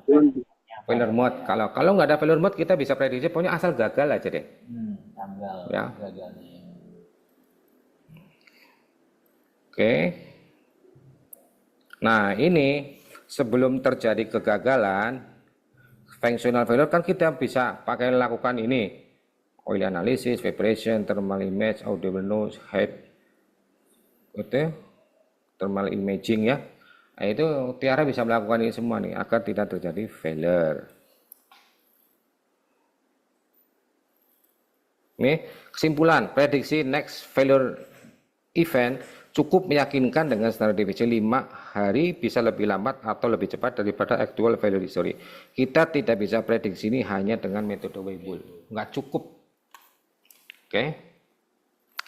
Failure mode. Kalau nggak ada failure mode kita bisa prediksi, pokoknya asal gagal aja deh. tanggal Ya. gagalnya. Oke. Nah ini sebelum terjadi kegagalan, functional failure kan kita bisa pakai lakukan ini, oil analysis, vibration, thermal image, audible noise, head, itu thermal imaging ya. Nah, itu Tiara bisa melakukan ini semua nih agar tidak terjadi failure. Ini kesimpulan, prediksi next failure event cukup meyakinkan dengan standar deviasi 5 hari, bisa lebih lambat atau lebih cepat daripada actual failure history. Kita tidak bisa prediksi ini hanya dengan metode Weibull, nggak cukup. Oke.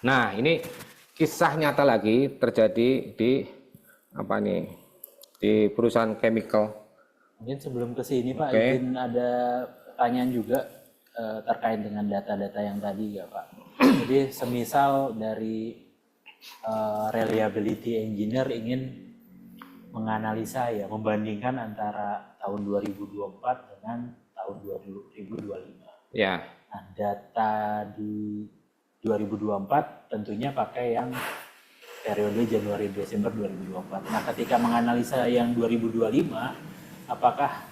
Nah ini kisah nyata lagi terjadi di apa nih, di perusahaan chemical. Mungkin sebelum ke sini Pak, Oke. izin ada pertanyaan juga terkait dengan data-data yang tadi ya Pak. Jadi semisal dari reliability engineer ingin menganalisa ya, membandingkan antara tahun 2024 dengan tahun 2025. Ya. Nah, data di 2024 tentunya pakai yang periode Januari Desember 2024. Nah, ketika menganalisa yang 2025, apakah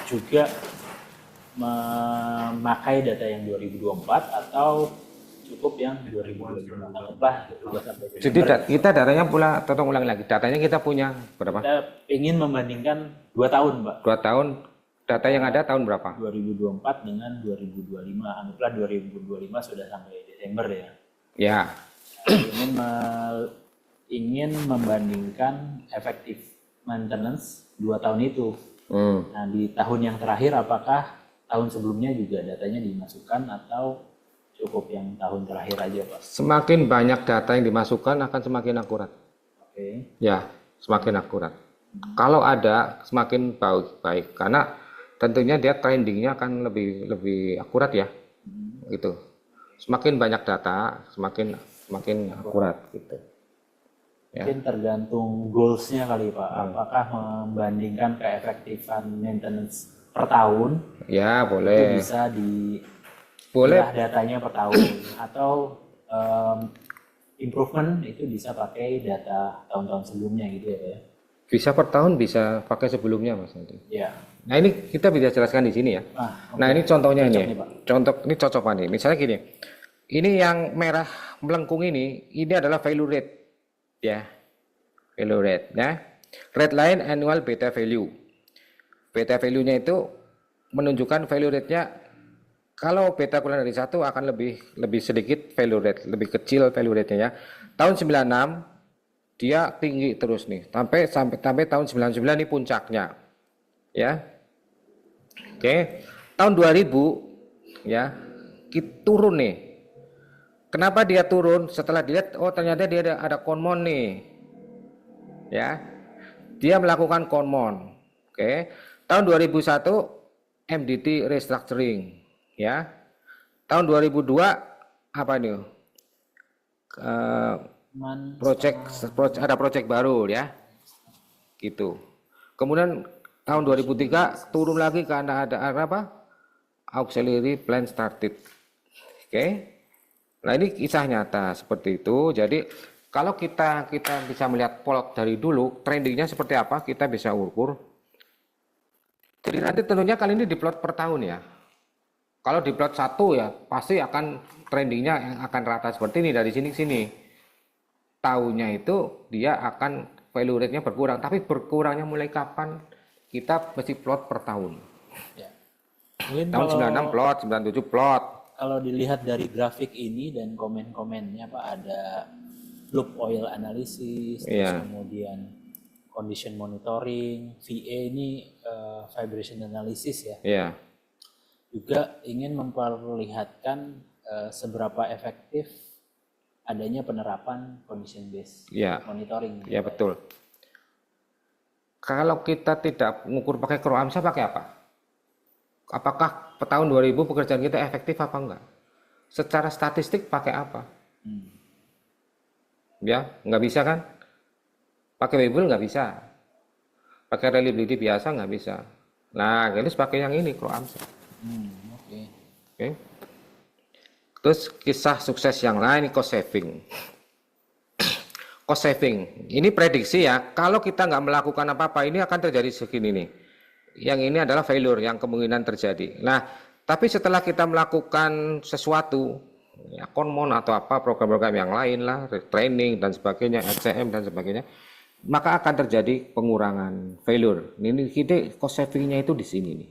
juga memakai data yang 2024 atau cukup yang 2025? Anggaplah 2 sampai Jadi Desember. kita datanya pula, tolong ulang lagi. Datanya kita punya berapa? Kita ingin membandingkan 2 tahun, Pak. 2 tahun. Data yang ada tahun berapa? 2024 dengan 2025. Anggaplah 2025 sudah sampai Desember ya. Ya. Ingin membandingkan efektif maintenance 2 tahun itu. Nah, di tahun yang terakhir apakah tahun sebelumnya juga datanya dimasukkan atau cukup yang tahun terakhir aja, Pak? Semakin banyak data yang dimasukkan akan semakin akurat. Oke. Ya, semakin akurat. Kalau ada semakin baik karena tentunya dia trendingnya akan lebih akurat ya. Gitu. Semakin banyak data, semakin akurat gitu. Ya. Mungkin tergantung goals-nya kali, Pak. Apakah membandingkan keefektifan maintenance per tahun Ya, itu boleh. bisa di Boleh. datanya per tahun, atau improvement itu bisa pakai data tahun-tahun sebelumnya gitu ya, Pak ya? Bisa per tahun, bisa pakai sebelumnya Mas Andri. Ya. Nah, ini kita bisa jelaskan di sini ya. Nah, ini contohnya Cocok ini. nih, Pak. Contoh ini cocok nih. Misalnya gini. Ini yang merah melengkung ini adalah failure rate. Ya. Failure rate ya. Red line annual beta value. Beta value-nya itu menunjukkan failure rate-nya. Kalau beta kurang dari 1 akan lebih sedikit failure rate, lebih kecil failure rate-nya ya. Tahun 96 dia tinggi terus nih. Sampai tahun 99 ini puncaknya. Ya. Oke. Tahun 2000 ya, kita turun nih. Kenapa dia turun? Setelah dilihat, oh ternyata dia ada konmon nih. Ya. Dia melakukan konmon. Oke. Tahun 2001 MDT restructuring. Ya. Tahun 2002 apa nih? Ada project baru ya. Gitu. Kemudian tahun 2003 turun lagi karena ada apa? Auxiliary plan started. Oke. Nah, ini kisah nyata seperti itu. Jadi kalau kita bisa melihat plot dari dulu trendingnya seperti apa, kita bisa ukur. Jadi nanti tentunya kali ini diplot per tahun ya. Kalau diplot satu ya pasti akan trendingnya yang akan rata seperti ini dari sini ke sini. Tahunnya itu dia akan value rate-nya berkurang, tapi berkurangnya mulai kapan? Kita mesti plot per tahun. Ya. Mungkin Tahun 96 plot, 97 plot. kalau dilihat dari grafik ini dan komen-komennya Pak, ada loop oil analysis, terus Iya. kemudian condition monitoring, VA ini vibration analysis ya. Iya. Juga ingin memperlihatkan seberapa efektif adanya penerapan condition based Iya. monitoring. Ya betul. Kalau kita tidak mengukur pakai Kroamsa pakai apa? Apakah tahun 2000 pekerjaan kita efektif apa enggak? Secara statistik pakai apa? Ya, nggak bisa kan? Pakai Weibull nggak bisa. Pakai reliability biasa nggak bisa. Nah, jadi pakai yang ini Kroamsa. Oke. Oke. Terus kisah sukses yang lain cost saving. Cost saving, ini prediksi ya. Kalau kita nggak melakukan apa-apa, ini akan terjadi segini nih. Yang ini adalah failure yang kemungkinan terjadi. Nah, tapi setelah kita melakukan sesuatu, ya konmon atau apa program-program yang lain lah, training dan sebagainya, SCM dan sebagainya, maka akan terjadi pengurangan failure. Ini kita cost savingnya itu di sini nih,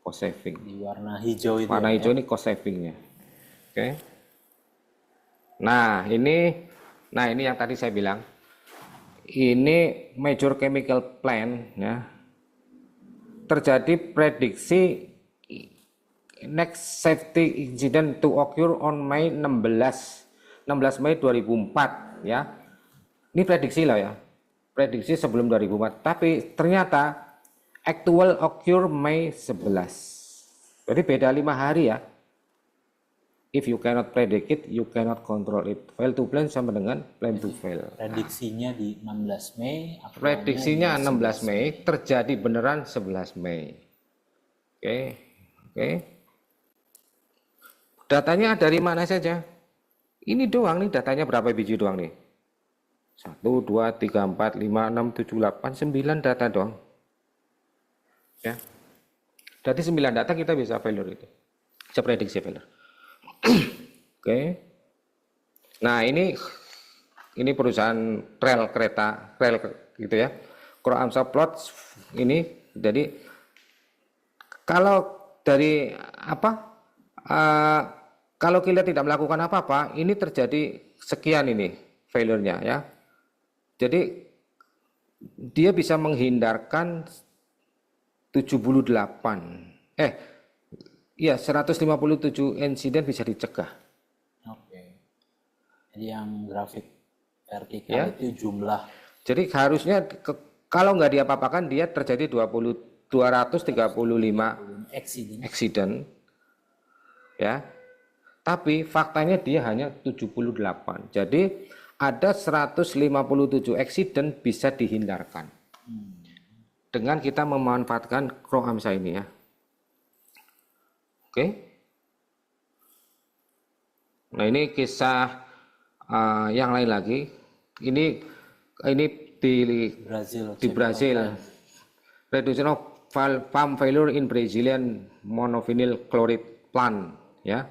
cost saving. Di warna hijau itu. Warna hijau ini cost savingnya. Oke. Nah ini yang tadi saya bilang. Ini major chemical plant ya. Terjadi prediksi next safety incident to occur on May 16 Mei 2004 ya. Ini prediksi lah ya. Prediksi sebelum 2004. Tapi ternyata actual occur Mei 11. Jadi beda 5 hari ya. If you cannot predict it, you cannot control it. Fail to plan sama dengan plan to fail. Prediksinya di 16 Mei. Prediksinya 16 Mei, terjadi beneran 11 Mei. Oke. Datanya dari mana saja? Ini doang nih, datanya berapa biji doang nih? 1, 2, 3, 4, 5, 6, 7, 8, 9 data doang. Ya. Dari 9 data kita bisa failure itu. Bisa prediksi failure. Oke. Nah, ini perusahaan rel gitu ya. Kroamsa plot ini jadi kalau dari kalau kita tidak melakukan apa-apa, ini terjadi sekian ini failure-nya ya. Jadi dia bisa menghindarkan 157 insiden bisa dicegah. Oke. Jadi yang grafik vertikal Ya. itu jumlah. Jadi harusnya kalau nggak diapa-apakan dia terjadi 235 accident. Ya. Tapi faktanya dia hanya 78. Jadi ada 157 accident bisa dihindarkan. Dengan kita memanfaatkan Kroamsa ini ya. Oke. Nah, ini kisah yang lain lagi. Ini di Brazil. Reduction of farm failure in Brazilian monovinyl chloride plant ya.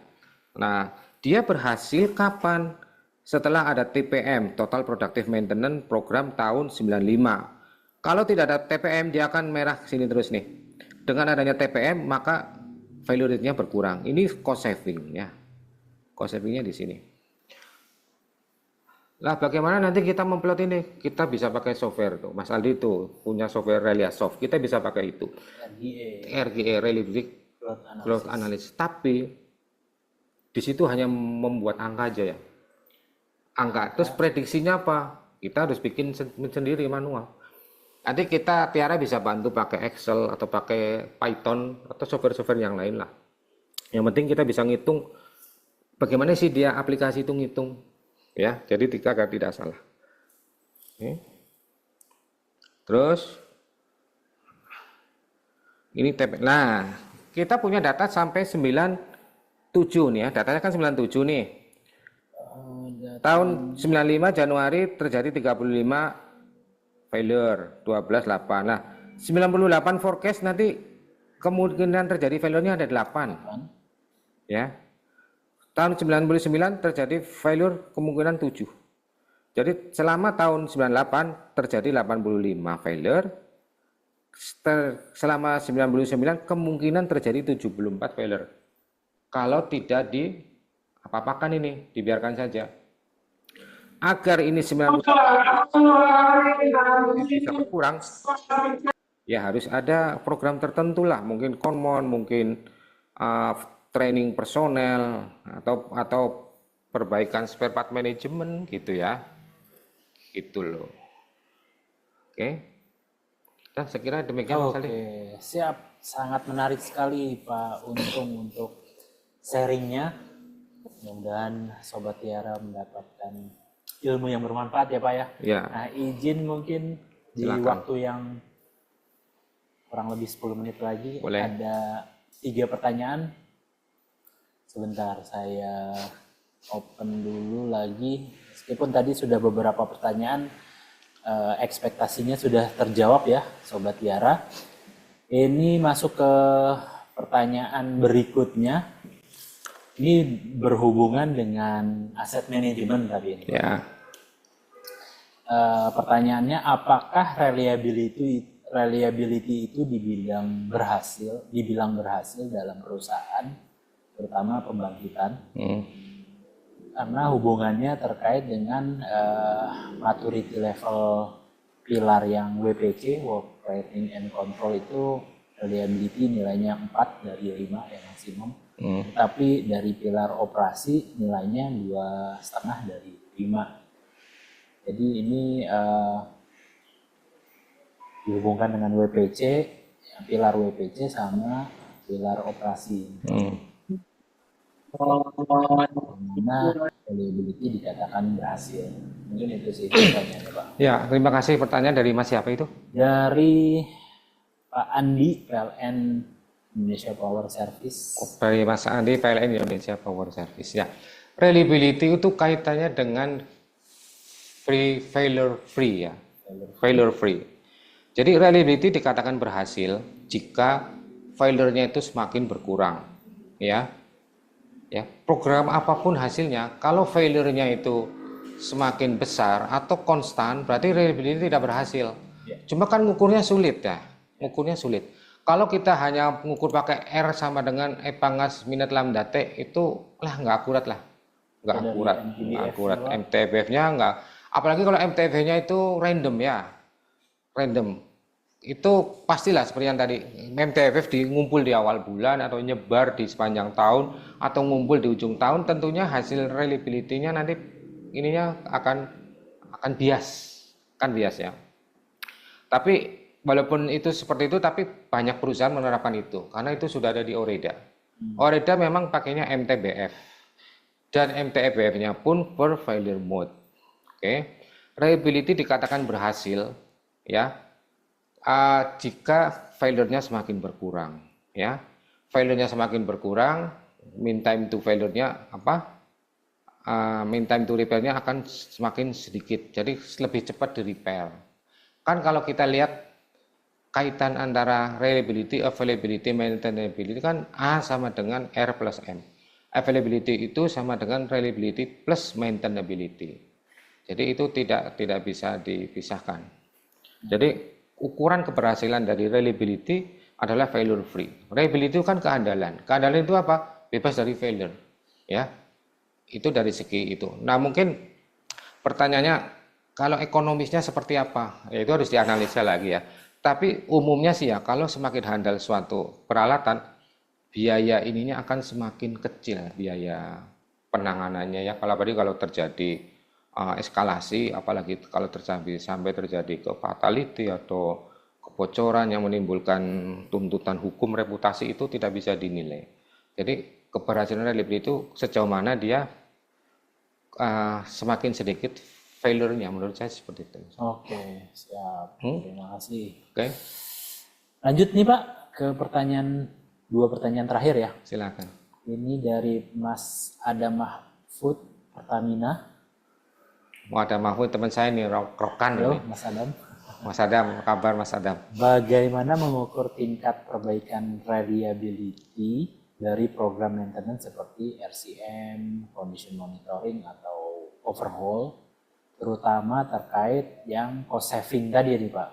Nah, dia berhasil kapan? Setelah ada TPM, Total Productive Maintenance Program tahun 95. Kalau tidak ada TPM dia akan merah sini terus nih. Dengan adanya TPM maka failure rate-nya berkurang. Ini cost saving ya. Cost saving-nya di sini. Lah bagaimana nanti kita memplot ini? Kita bisa pakai software tuh. Mas Aldi tuh punya software Reliasoft. Kita bisa pakai itu. RGA Reliability Growth Analysis. Tapi di situ hanya membuat angka aja ya. Angka. Terus prediksinya apa? Kita harus bikin sendiri manual. Nanti Tiara bisa bantu pakai Excel atau pakai Python atau software-software yang lain lah. Yang penting kita bisa ngitung bagaimana sih dia aplikasi itu ngitung. Ya, jadi tidak salah. Oke. Terus ini nah, kita punya data sampai 97 nih ya. Datanya kan 97 nih. Tahun 95 Januari terjadi 35 failure, 12 8. Nah, 98 forecast nanti kemungkinan terjadi failure-nya ada 8. Ya. Tahun 99 terjadi failure kemungkinan 7. Jadi selama tahun 98 terjadi 85 failure. Selama 99 kemungkinan terjadi 74 failure. Kalau tidak di apa-apakan ini, dibiarkan saja. Agar ini 98 bisa berkurang, ya harus ada program tertentu lah, mungkin konmon, mungkin training personel atau perbaikan spare part management gitu ya, gitu loh. Oke, dan saya kira demikian Mas Ali. Oke, siap. Sangat menarik sekali Pak Untung untuk sharingnya. Mudah-mudahan Sobat Tiara mendapatkan ilmu yang bermanfaat ya Pak ya. Ya. Nah, izin mungkin di Silakan. waktu yang kurang lebih 10 menit lagi. Boleh. Ada 3 pertanyaan. Sebentar saya open dulu lagi. Meskipun tadi sudah beberapa pertanyaan, ekspektasinya sudah terjawab ya Sobat Tiara. Ini masuk ke pertanyaan berikutnya. Ini berhubungan dengan aset manajemen tadi ini. Ya. Pertanyaannya, apakah reliability itu dibilang berhasil dalam perusahaan, terutama pembangkitan, karena hubungannya terkait dengan maturity level pilar yang WPC, Work Rating and Control itu reliability nilainya 4 dari 5 yang maksimum. Tapi dari pilar operasi nilainya 2,5 dari 5. Jadi ini dihubungkan dengan WPC, pilar WPC sama pilar operasi. Mana reliability dikatakan berhasil. Mungkin itu sih pertanyaannya Pak. Ya, terima kasih. Pertanyaan dari Mas siapa itu? Dari Pak Andi, PLN Indonesia Power Service. Dari Mas Andi, PLN Indonesia Power Service. Ya, reliability itu kaitannya dengan failure free ya, failure free. Jadi reliability dikatakan berhasil jika failure-nya itu semakin berkurang, ya. Ya, program apapun hasilnya, kalau failure-nya itu semakin besar atau konstan, berarti reliability tidak berhasil. Cuma kan ngukurnya sulit ya, ngukurnya sulit. Kalau kita hanya mengukur pakai R sama dengan E pangkas minus lambda T, itu nggak akurat lah, nggak akurat. MTBF-nya nggak, apalagi kalau MTBF-nya itu random ya, random. Itu pastilah seperti yang tadi, MTBF ngumpul di awal bulan atau nyebar di sepanjang tahun atau ngumpul di ujung tahun, tentunya hasil reliability-nya nanti ininya akan bias, kan bias ya. Tapi walaupun itu seperti itu, tapi banyak perusahaan menerapkan itu karena itu sudah ada di OREDA. OREDA memang pakainya MTBF dan MTBF-nya pun per failure mode. Oke, reliability dikatakan berhasil ya jika failure-nya semakin berkurang ya. Failure-nya semakin berkurang, mean time to failure-nya mean time to repair-nya akan semakin sedikit. Jadi lebih cepat di repair. Kan kalau kita lihat kaitan antara reliability, availability, maintainability kan A sama dengan R plus M. Availability itu sama dengan reliability plus maintainability. Jadi itu tidak bisa dipisahkan. Jadi ukuran keberhasilan dari reliability adalah failure free. Reliability itu kan keandalan. Keandalan itu apa? Bebas dari failure. Ya, itu dari segi itu. Nah mungkin pertanyaannya kalau ekonomisnya seperti apa? Ya, itu harus dianalisa lagi ya. Tapi umumnya sih ya, kalau semakin handal suatu peralatan, biaya ininya akan semakin kecil, biaya penanganannya ya. Kalau terjadi eskalasi, apalagi kalau sampai terjadi ke fatality atau kebocoran yang menimbulkan tuntutan hukum reputasi, itu tidak bisa dinilai. Jadi keberhasilan reliability itu sejauh mana dia semakin sedikit failure-nya, menurut saya seperti itu. Oke, siap. Terima kasih. Oke. Lanjut nih Pak ke dua pertanyaan terakhir ya. Silakan. Ini dari Mas Adam Mahfud Pertamina. Ada Mahfud teman saya nih, rokan Halo ini. Mas Adam. Mas Adam, kabar Mas Adam? Bagaimana mengukur tingkat perbaikan reliability dari program maintenance seperti RCM, condition monitoring, atau overhaul, terutama terkait yang cost saving tadi nih Pak?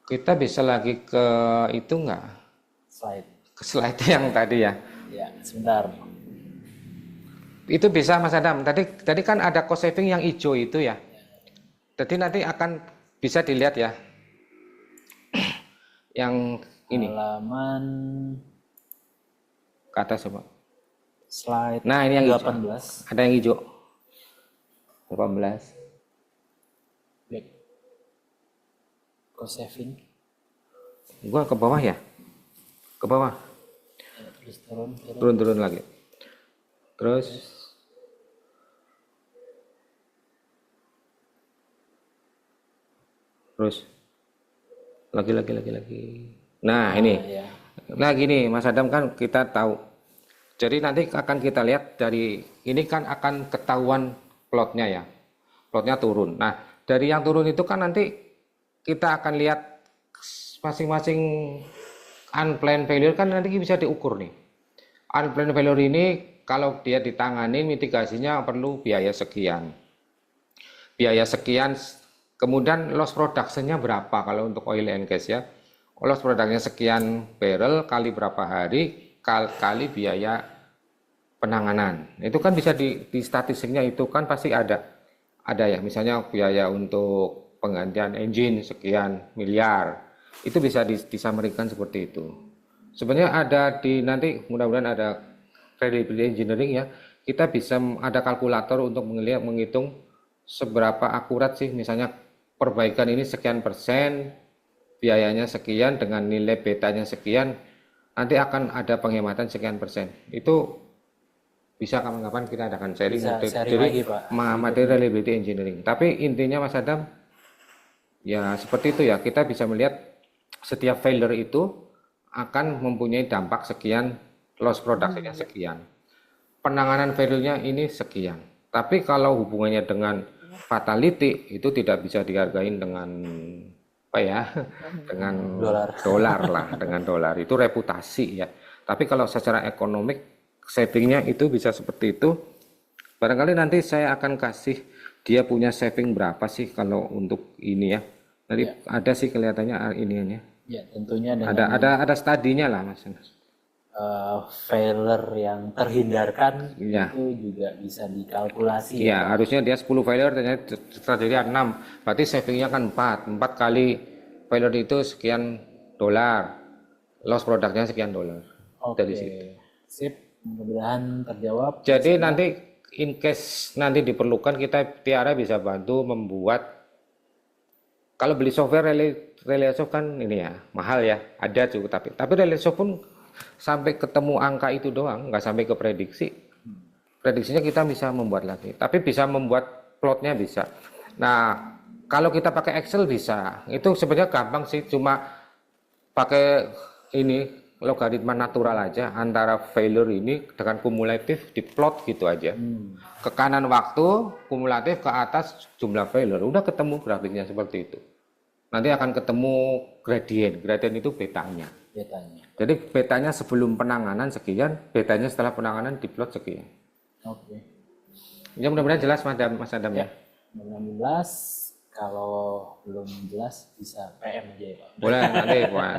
Kita bisa lagi ke itu nggak? Slide. Ke slide yang tadi ya. Ya, sebentar. Itu bisa Mas Adam. Tadi kan ada cost saving yang hijau itu ya. Jadi nanti akan bisa dilihat ya. Yang ini. Halaman Ke atas coba. slide Nah, ini yang 18. hijau. Ada yang hijau. 18. Back. Cost saving. Gua ke bawah ya. Ke bawah. Ya, terus turun. Turun lagi. Terus lagi. Nah, ini. Ya. Nah, gini Mas Adam, kan kita tahu. Jadi nanti akan kita lihat dari ini kan akan ketahuan plotnya ya. Plotnya turun. Nah, dari yang turun itu kan nanti kita akan lihat masing-masing unplanned failure kan nanti bisa diukur nih. Unplanned failure ini kalau dia ditangani mitigasinya perlu biaya sekian. Kemudian loss production-nya berapa kalau untuk oil and gas ya. Loss production-nya sekian barrel kali berapa hari kali biaya penanganan. Itu kan bisa di statistiknya itu kan pasti ada ya. Misalnya biaya untuk penggantian engine sekian miliar. Itu bisa disamarikan seperti itu. Sebenarnya ada di nanti mudah-mudahan ada reliability engineering ya. Kita bisa ada kalkulator untuk menghitung seberapa akurat sih misalnya perbaikan ini sekian persen, biayanya sekian dengan nilai betanya sekian, nanti akan ada penghematan sekian persen. Itu bisa kapan-kapan kita adakan sharing lagi, Pak. materi reliability engineering. Tapi intinya Mas Adam ya seperti itu ya, kita bisa melihat setiap failure itu akan mempunyai dampak sekian, loss production-nya sekian. Penanganan failure-nya ini sekian. Tapi kalau hubungannya dengan fatality itu tidak bisa dihargain dengan apa ya? Dengan dolar lah, dengan dolar. Itu reputasi ya. Tapi kalau secara ekonomik savingnya itu bisa seperti itu. Barangkali nanti saya akan kasih dia punya saving berapa sih kalau untuk ini ya. Tadi ada sih kelihatannya ininya. Ya, tentunya dengan Ada studinya lah Mas. failure yang terhindarkan Ya. itu juga bisa dikalkulasi. Ya, harusnya dia 10 failure ternyata terjadi 6. Berarti savingnya kan 4. 4 kali failure itu sekian dolar. Loss produknya sekian dolar. Oke. Dari situ. Sip, mudah-mudahan terjawab. Jadi nanti in case nanti diperlukan kita Tiara bisa bantu membuat, kalau beli software Reliasoft kan ini ya mahal ya, ada juga tapi Reliasoft pun sampai ketemu angka itu doang, nggak sampai ke prediksi. Prediksinya kita bisa membuat lagi, tapi bisa membuat plotnya bisa. Nah kalau kita pakai Excel bisa, itu sebenarnya gampang sih, cuma pakai ini logaritma natural aja antara failure ini dengan kumulatif diplot gitu aja. Ke kanan waktu, kumulatif, ke atas jumlah failure, udah ketemu grafiknya seperti itu. Nanti akan ketemu gradien itu betanya. Jadi betanya sebelum penanganan sekian, betanya setelah penanganan diplot sekian. Oke. Ya mudah-mudahan jelas Mas Adam ya. Mudah-mudahan jelas. Kalau belum jelas bisa PM aja ya Pak. Boleh nanti Pak.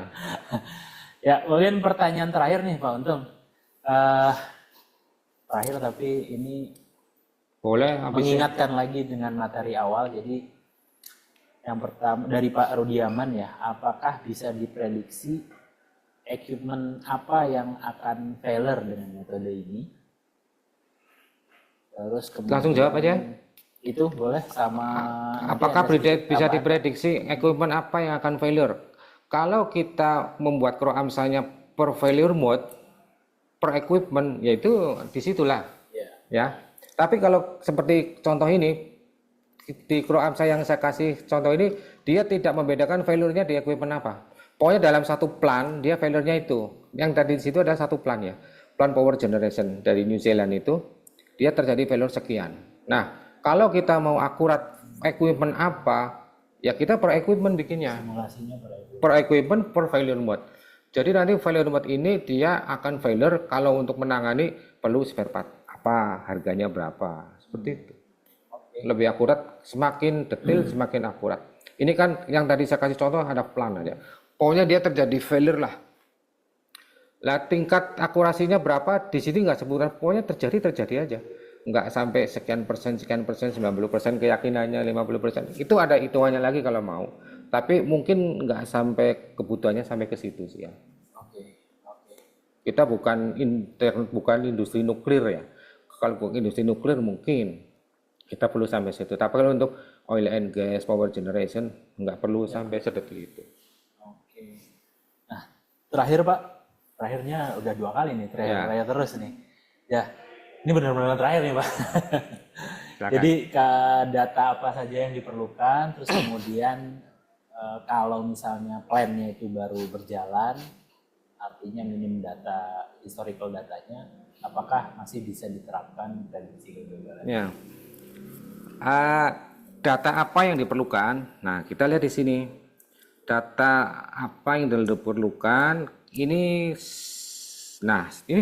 Ya, mungkin pertanyaan terakhir nih Pak Untung. Terakhir tapi ini Boleh mengingatkan lagi dengan materi awal. Jadi yang pertama dari Pak Rudiaman ya, apakah bisa diprediksi equipment apa yang akan failure dengan metode ini? Terus kemudian Langsung jawab aja. Itu boleh sama. Apakah bisa diprediksi equipment apa yang akan failure? Kalau kita membuat CRO-AMSA-nya per failure mode, per equipment, yaitu disitulah. Ya. Tapi kalau seperti contoh ini, di CRO-AMSA yang saya kasih contoh ini, dia tidak membedakan failure-nya di equipment apa. Pokoknya dalam satu plan, dia failure-nya itu. Yang tadi di situ ada satu plan ya. Plan power generation dari New Zealand itu, dia terjadi failure sekian. Nah, kalau kita mau akurat equipment apa, Ya kita per equipment bikinnya. Simulasinya berarti. Per equipment per failure mode. Jadi nanti failure mode ini dia akan failure kalau untuk menangani perlu spare part apa, harganya berapa, seperti itu. Lebih akurat, semakin detail semakin akurat. Ini kan yang tadi saya kasih contoh ada plan aja. Pokoknya dia terjadi failure lah. Lah tingkat akurasinya berapa di sini nggak sebutkan, pokoknya terjadi aja. Nggak sampai sekian persen, 90%, keyakinannya 50%. Itu ada hitungannya lagi kalau mau. Tapi mungkin nggak sampai kebutuhannya sampai ke situ sih ya. Kita bukan industri nuklir ya. Kalau industri nuklir mungkin kita perlu sampai situ. Tapi kalau untuk oil and gas, power generation nggak perlu sampai sedetil itu. Nah, terakhir Pak, terakhirnya udah 2 kali nih, terakhir terus nih. Ya, ini benar-benar terakhir nih Pak. Jadi data apa saja yang diperlukan, terus kemudian kalau misalnya plannya itu baru berjalan, artinya minim data, historical datanya, apakah masih bisa diterapkan prediksi kegagalan? Ya. Data apa yang diperlukan? Nah, kita lihat di sini. Data apa yang diperlukan? Ini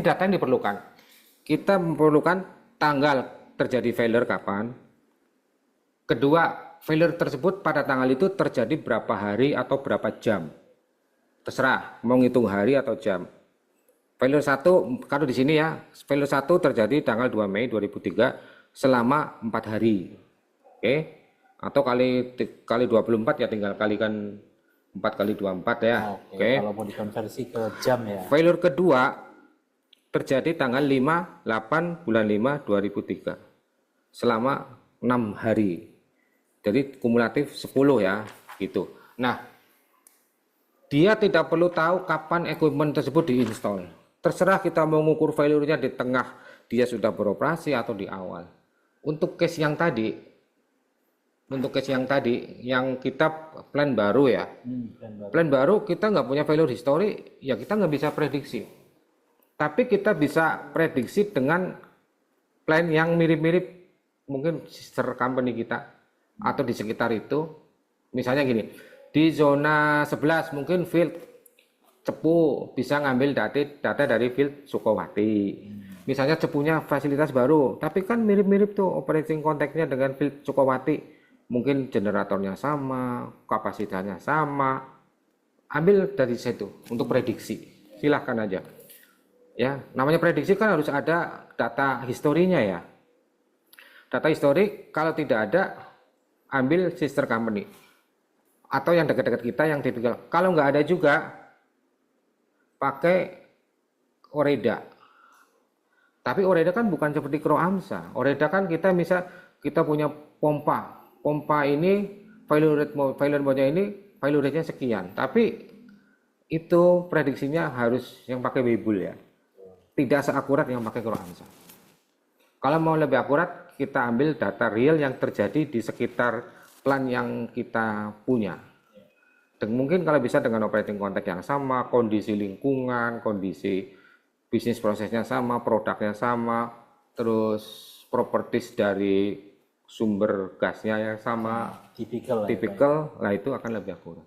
data yang diperlukan. Kita memerlukan tanggal terjadi failure kapan. Kedua, failure tersebut pada tanggal itu terjadi berapa hari atau berapa jam. Terserah mau ngitung hari atau jam. Failure 1, kalau di sini ya, failure 1 terjadi tanggal 2 Mei 2003 selama 4 hari. Oke. Atau kali 24 ya tinggal kalikan 4 kali 24 ya. Oke. Kalau mau dikonversi ke jam ya. Failure kedua terjadi tanggal 8 bulan 5 2003 selama 6 hari. Jadi kumulatif 10 ya, gitu. Nah, dia tidak perlu tahu kapan equipment tersebut diinstal. Terserah kita mau mengukur failure-nya di tengah dia sudah beroperasi atau di awal. Untuk case yang tadi yang kita plan baru ya. Plan baru kita nggak punya failure history, ya kita nggak bisa prediksi. Tapi kita bisa prediksi dengan plan yang mirip-mirip mungkin sister company kita atau di sekitar itu. Misalnya gini, di zona 11 mungkin field Cepu bisa ngambil data dari field Sukowati. Misalnya Cepunya fasilitas baru, tapi kan mirip-mirip tuh operating contact-nya dengan field Sukowati. Mungkin generatornya sama, kapasitasnya sama. Ambil dari situ untuk prediksi. Silahkan aja. Ya, namanya prediksi kan harus ada data historinya ya. Data histori kalau tidak ada, ambil sister company atau yang dekat-dekat kita yang tipikal. Kalau nggak ada juga, pakai Oreda. Tapi Oreda kan bukan seperti Kroamsa. Oreda kan kita punya pompa ini failure mode-nya ini failure rate-nya sekian. Tapi itu prediksinya harus yang pakai Webull ya. Tidak seakurat yang pakai Kroamsa. Kalau mau lebih akurat, kita ambil data real yang terjadi di sekitar plan yang kita punya. Dan mungkin kalau bisa dengan operating contact yang sama, kondisi lingkungan, kondisi bisnis prosesnya sama, produknya sama, terus properties dari sumber gasnya yang sama, tipikal, lah itu akan lebih akurat.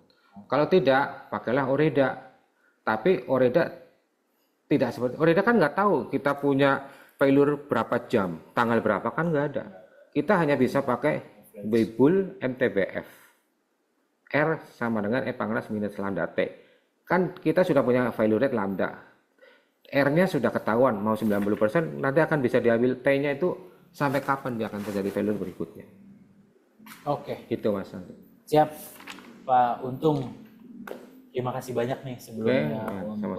Kalau tidak, pakailah Oreda. Tapi Oreda tidak seperti Oreda kan nggak tahu kita punya failure berapa jam, tanggal berapa kan nggak ada. Kita hanya bisa pakai Webull MTBF. R sama dengan E pangras minus lambda T. Kan kita sudah punya failure rate lambda. R-nya sudah ketahuan mau 90%, nanti akan bisa diambil T-nya itu sampai kapan dia akan terjadi failure berikutnya. Oke. Gitu Mas. Siap Pak Untung. Terima kasih banyak nih sebelumnya untuk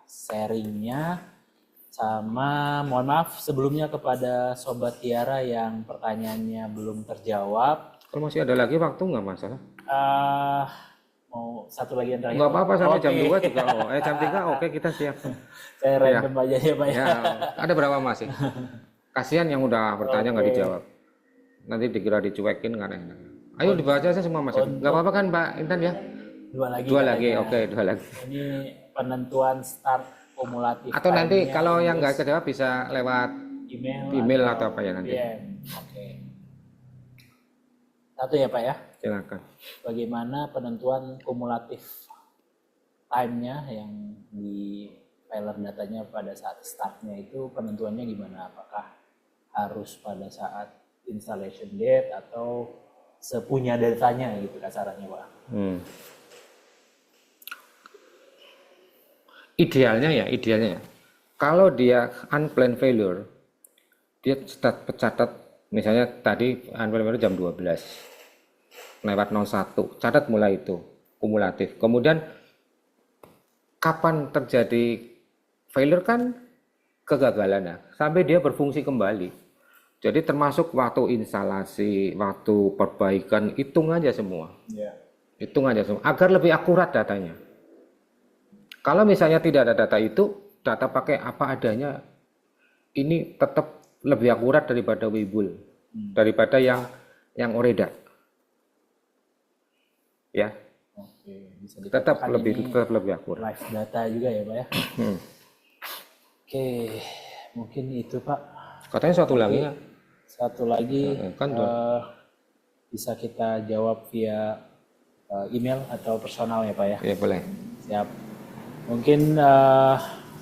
sharingnya. Sama mohon maaf sebelumnya kepada Sobat Tiara yang pertanyaannya belum terjawab. Kalau masih ada lagi waktu nggak masalah? Mau satu lagi yang terakhir? Nggak apa-apa sampai jam 2 juga. Jam 3 oke kita siap. Saya random aja ya Pak ya. Ada berapa masih? Kasihan yang udah bertanya nggak dijawab. Nanti dikira dicuekin nggak enak. Ayo dibaca aja semua Mas. Nggak apa-apa kan Pak Intan ya? Dua lagi. Oke, 2 lagi. Ini penentuan start kumulatif. Atau nanti kalau yang nggak kejawab bisa lewat email atau apa ya nanti. Oke. Satu ya Pak ya. Silakan. bagaimana penentuan kumulatif time-nya yang di failer datanya pada saat startnya itu penentuannya gimana? Apakah harus pada saat installation date atau sepunya datanya gitu kasarannya Pak? Idealnya ya. Kalau dia unplanned failure, dia catat misalnya tadi unplanned failure jam 12 lewat 01, catat mulai itu kumulatif. Kemudian kapan terjadi failure kan kegagalan ya, sampai dia berfungsi kembali. Jadi termasuk waktu instalasi, waktu perbaikan, hitung aja semua. Hitung aja semua agar lebih akurat datanya. Kalau misalnya tidak ada data itu, data pakai apa adanya, ini tetap lebih akurat daripada Webull, daripada yang Oreda. Ya, Oke, bisa tetap dikatakan lebih akurat. live data juga ya Pak ya? Oke, mungkin itu Pak. Katanya satu lagi ya? Satu lagi Kan bisa kita jawab via email atau personal ya Pak ya? ya boleh. Siap. Mungkin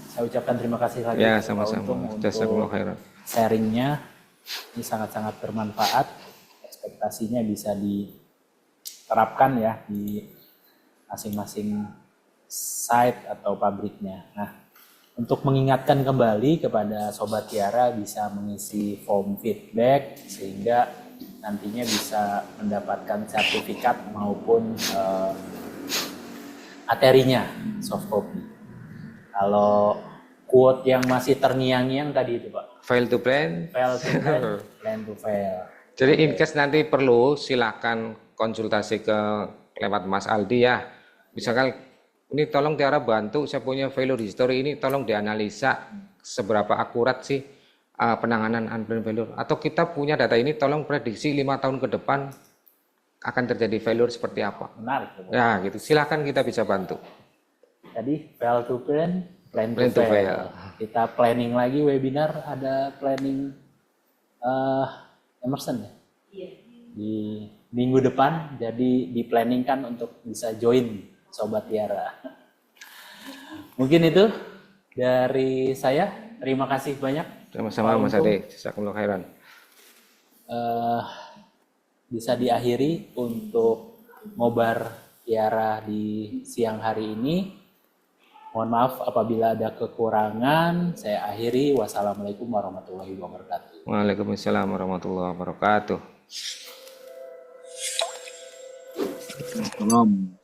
saya ucapkan terima kasih lagi Ya, Pak sama-sama. Untung Jazakumullah untuk khairan. sharingnya. Ini sangat-sangat bermanfaat. Ekspektasinya bisa diterapkan ya di masing-masing site atau pabriknya. Nah, untuk mengingatkan kembali kepada Sobat Tiara bisa mengisi form feedback sehingga nantinya bisa mendapatkan sertifikat maupun materinya soft copy. Kalau quote yang masih terngiang-ngiang tadi itu Pak, Fail to plan. fail to plan, plan to fail. Jadi in case nanti perlu silakan konsultasi ke lewat Mas Aldi ya. Misalkan ini tolong Tiara bantu, saya punya failure history ini tolong dianalisa seberapa akurat sih penanganan unplanned failure. Atau kita punya data ini tolong prediksi 5 tahun ke depan akan terjadi failure seperti apa. Menarik. Ya gitu, silakan kita bisa bantu. Tadi fail to plan, plan Plan to to fail. fail. Kita planning lagi webinar, ada planning Emerson ya? Di minggu depan, jadi diplanningkan untuk bisa join Sobat Tiara. Mungkin itu dari saya. Terima kasih banyak. Sama-sama Mas Ade, jazakumullah khairan. Bisa diakhiri untuk ngobar Tiara di siang hari ini. Mohon maaf apabila ada kekurangan. Saya akhiri. Wassalamualaikum warahmatullahi wabarakatuh. Waalaikumsalam warahmatullahi wabarakatuh. Salam.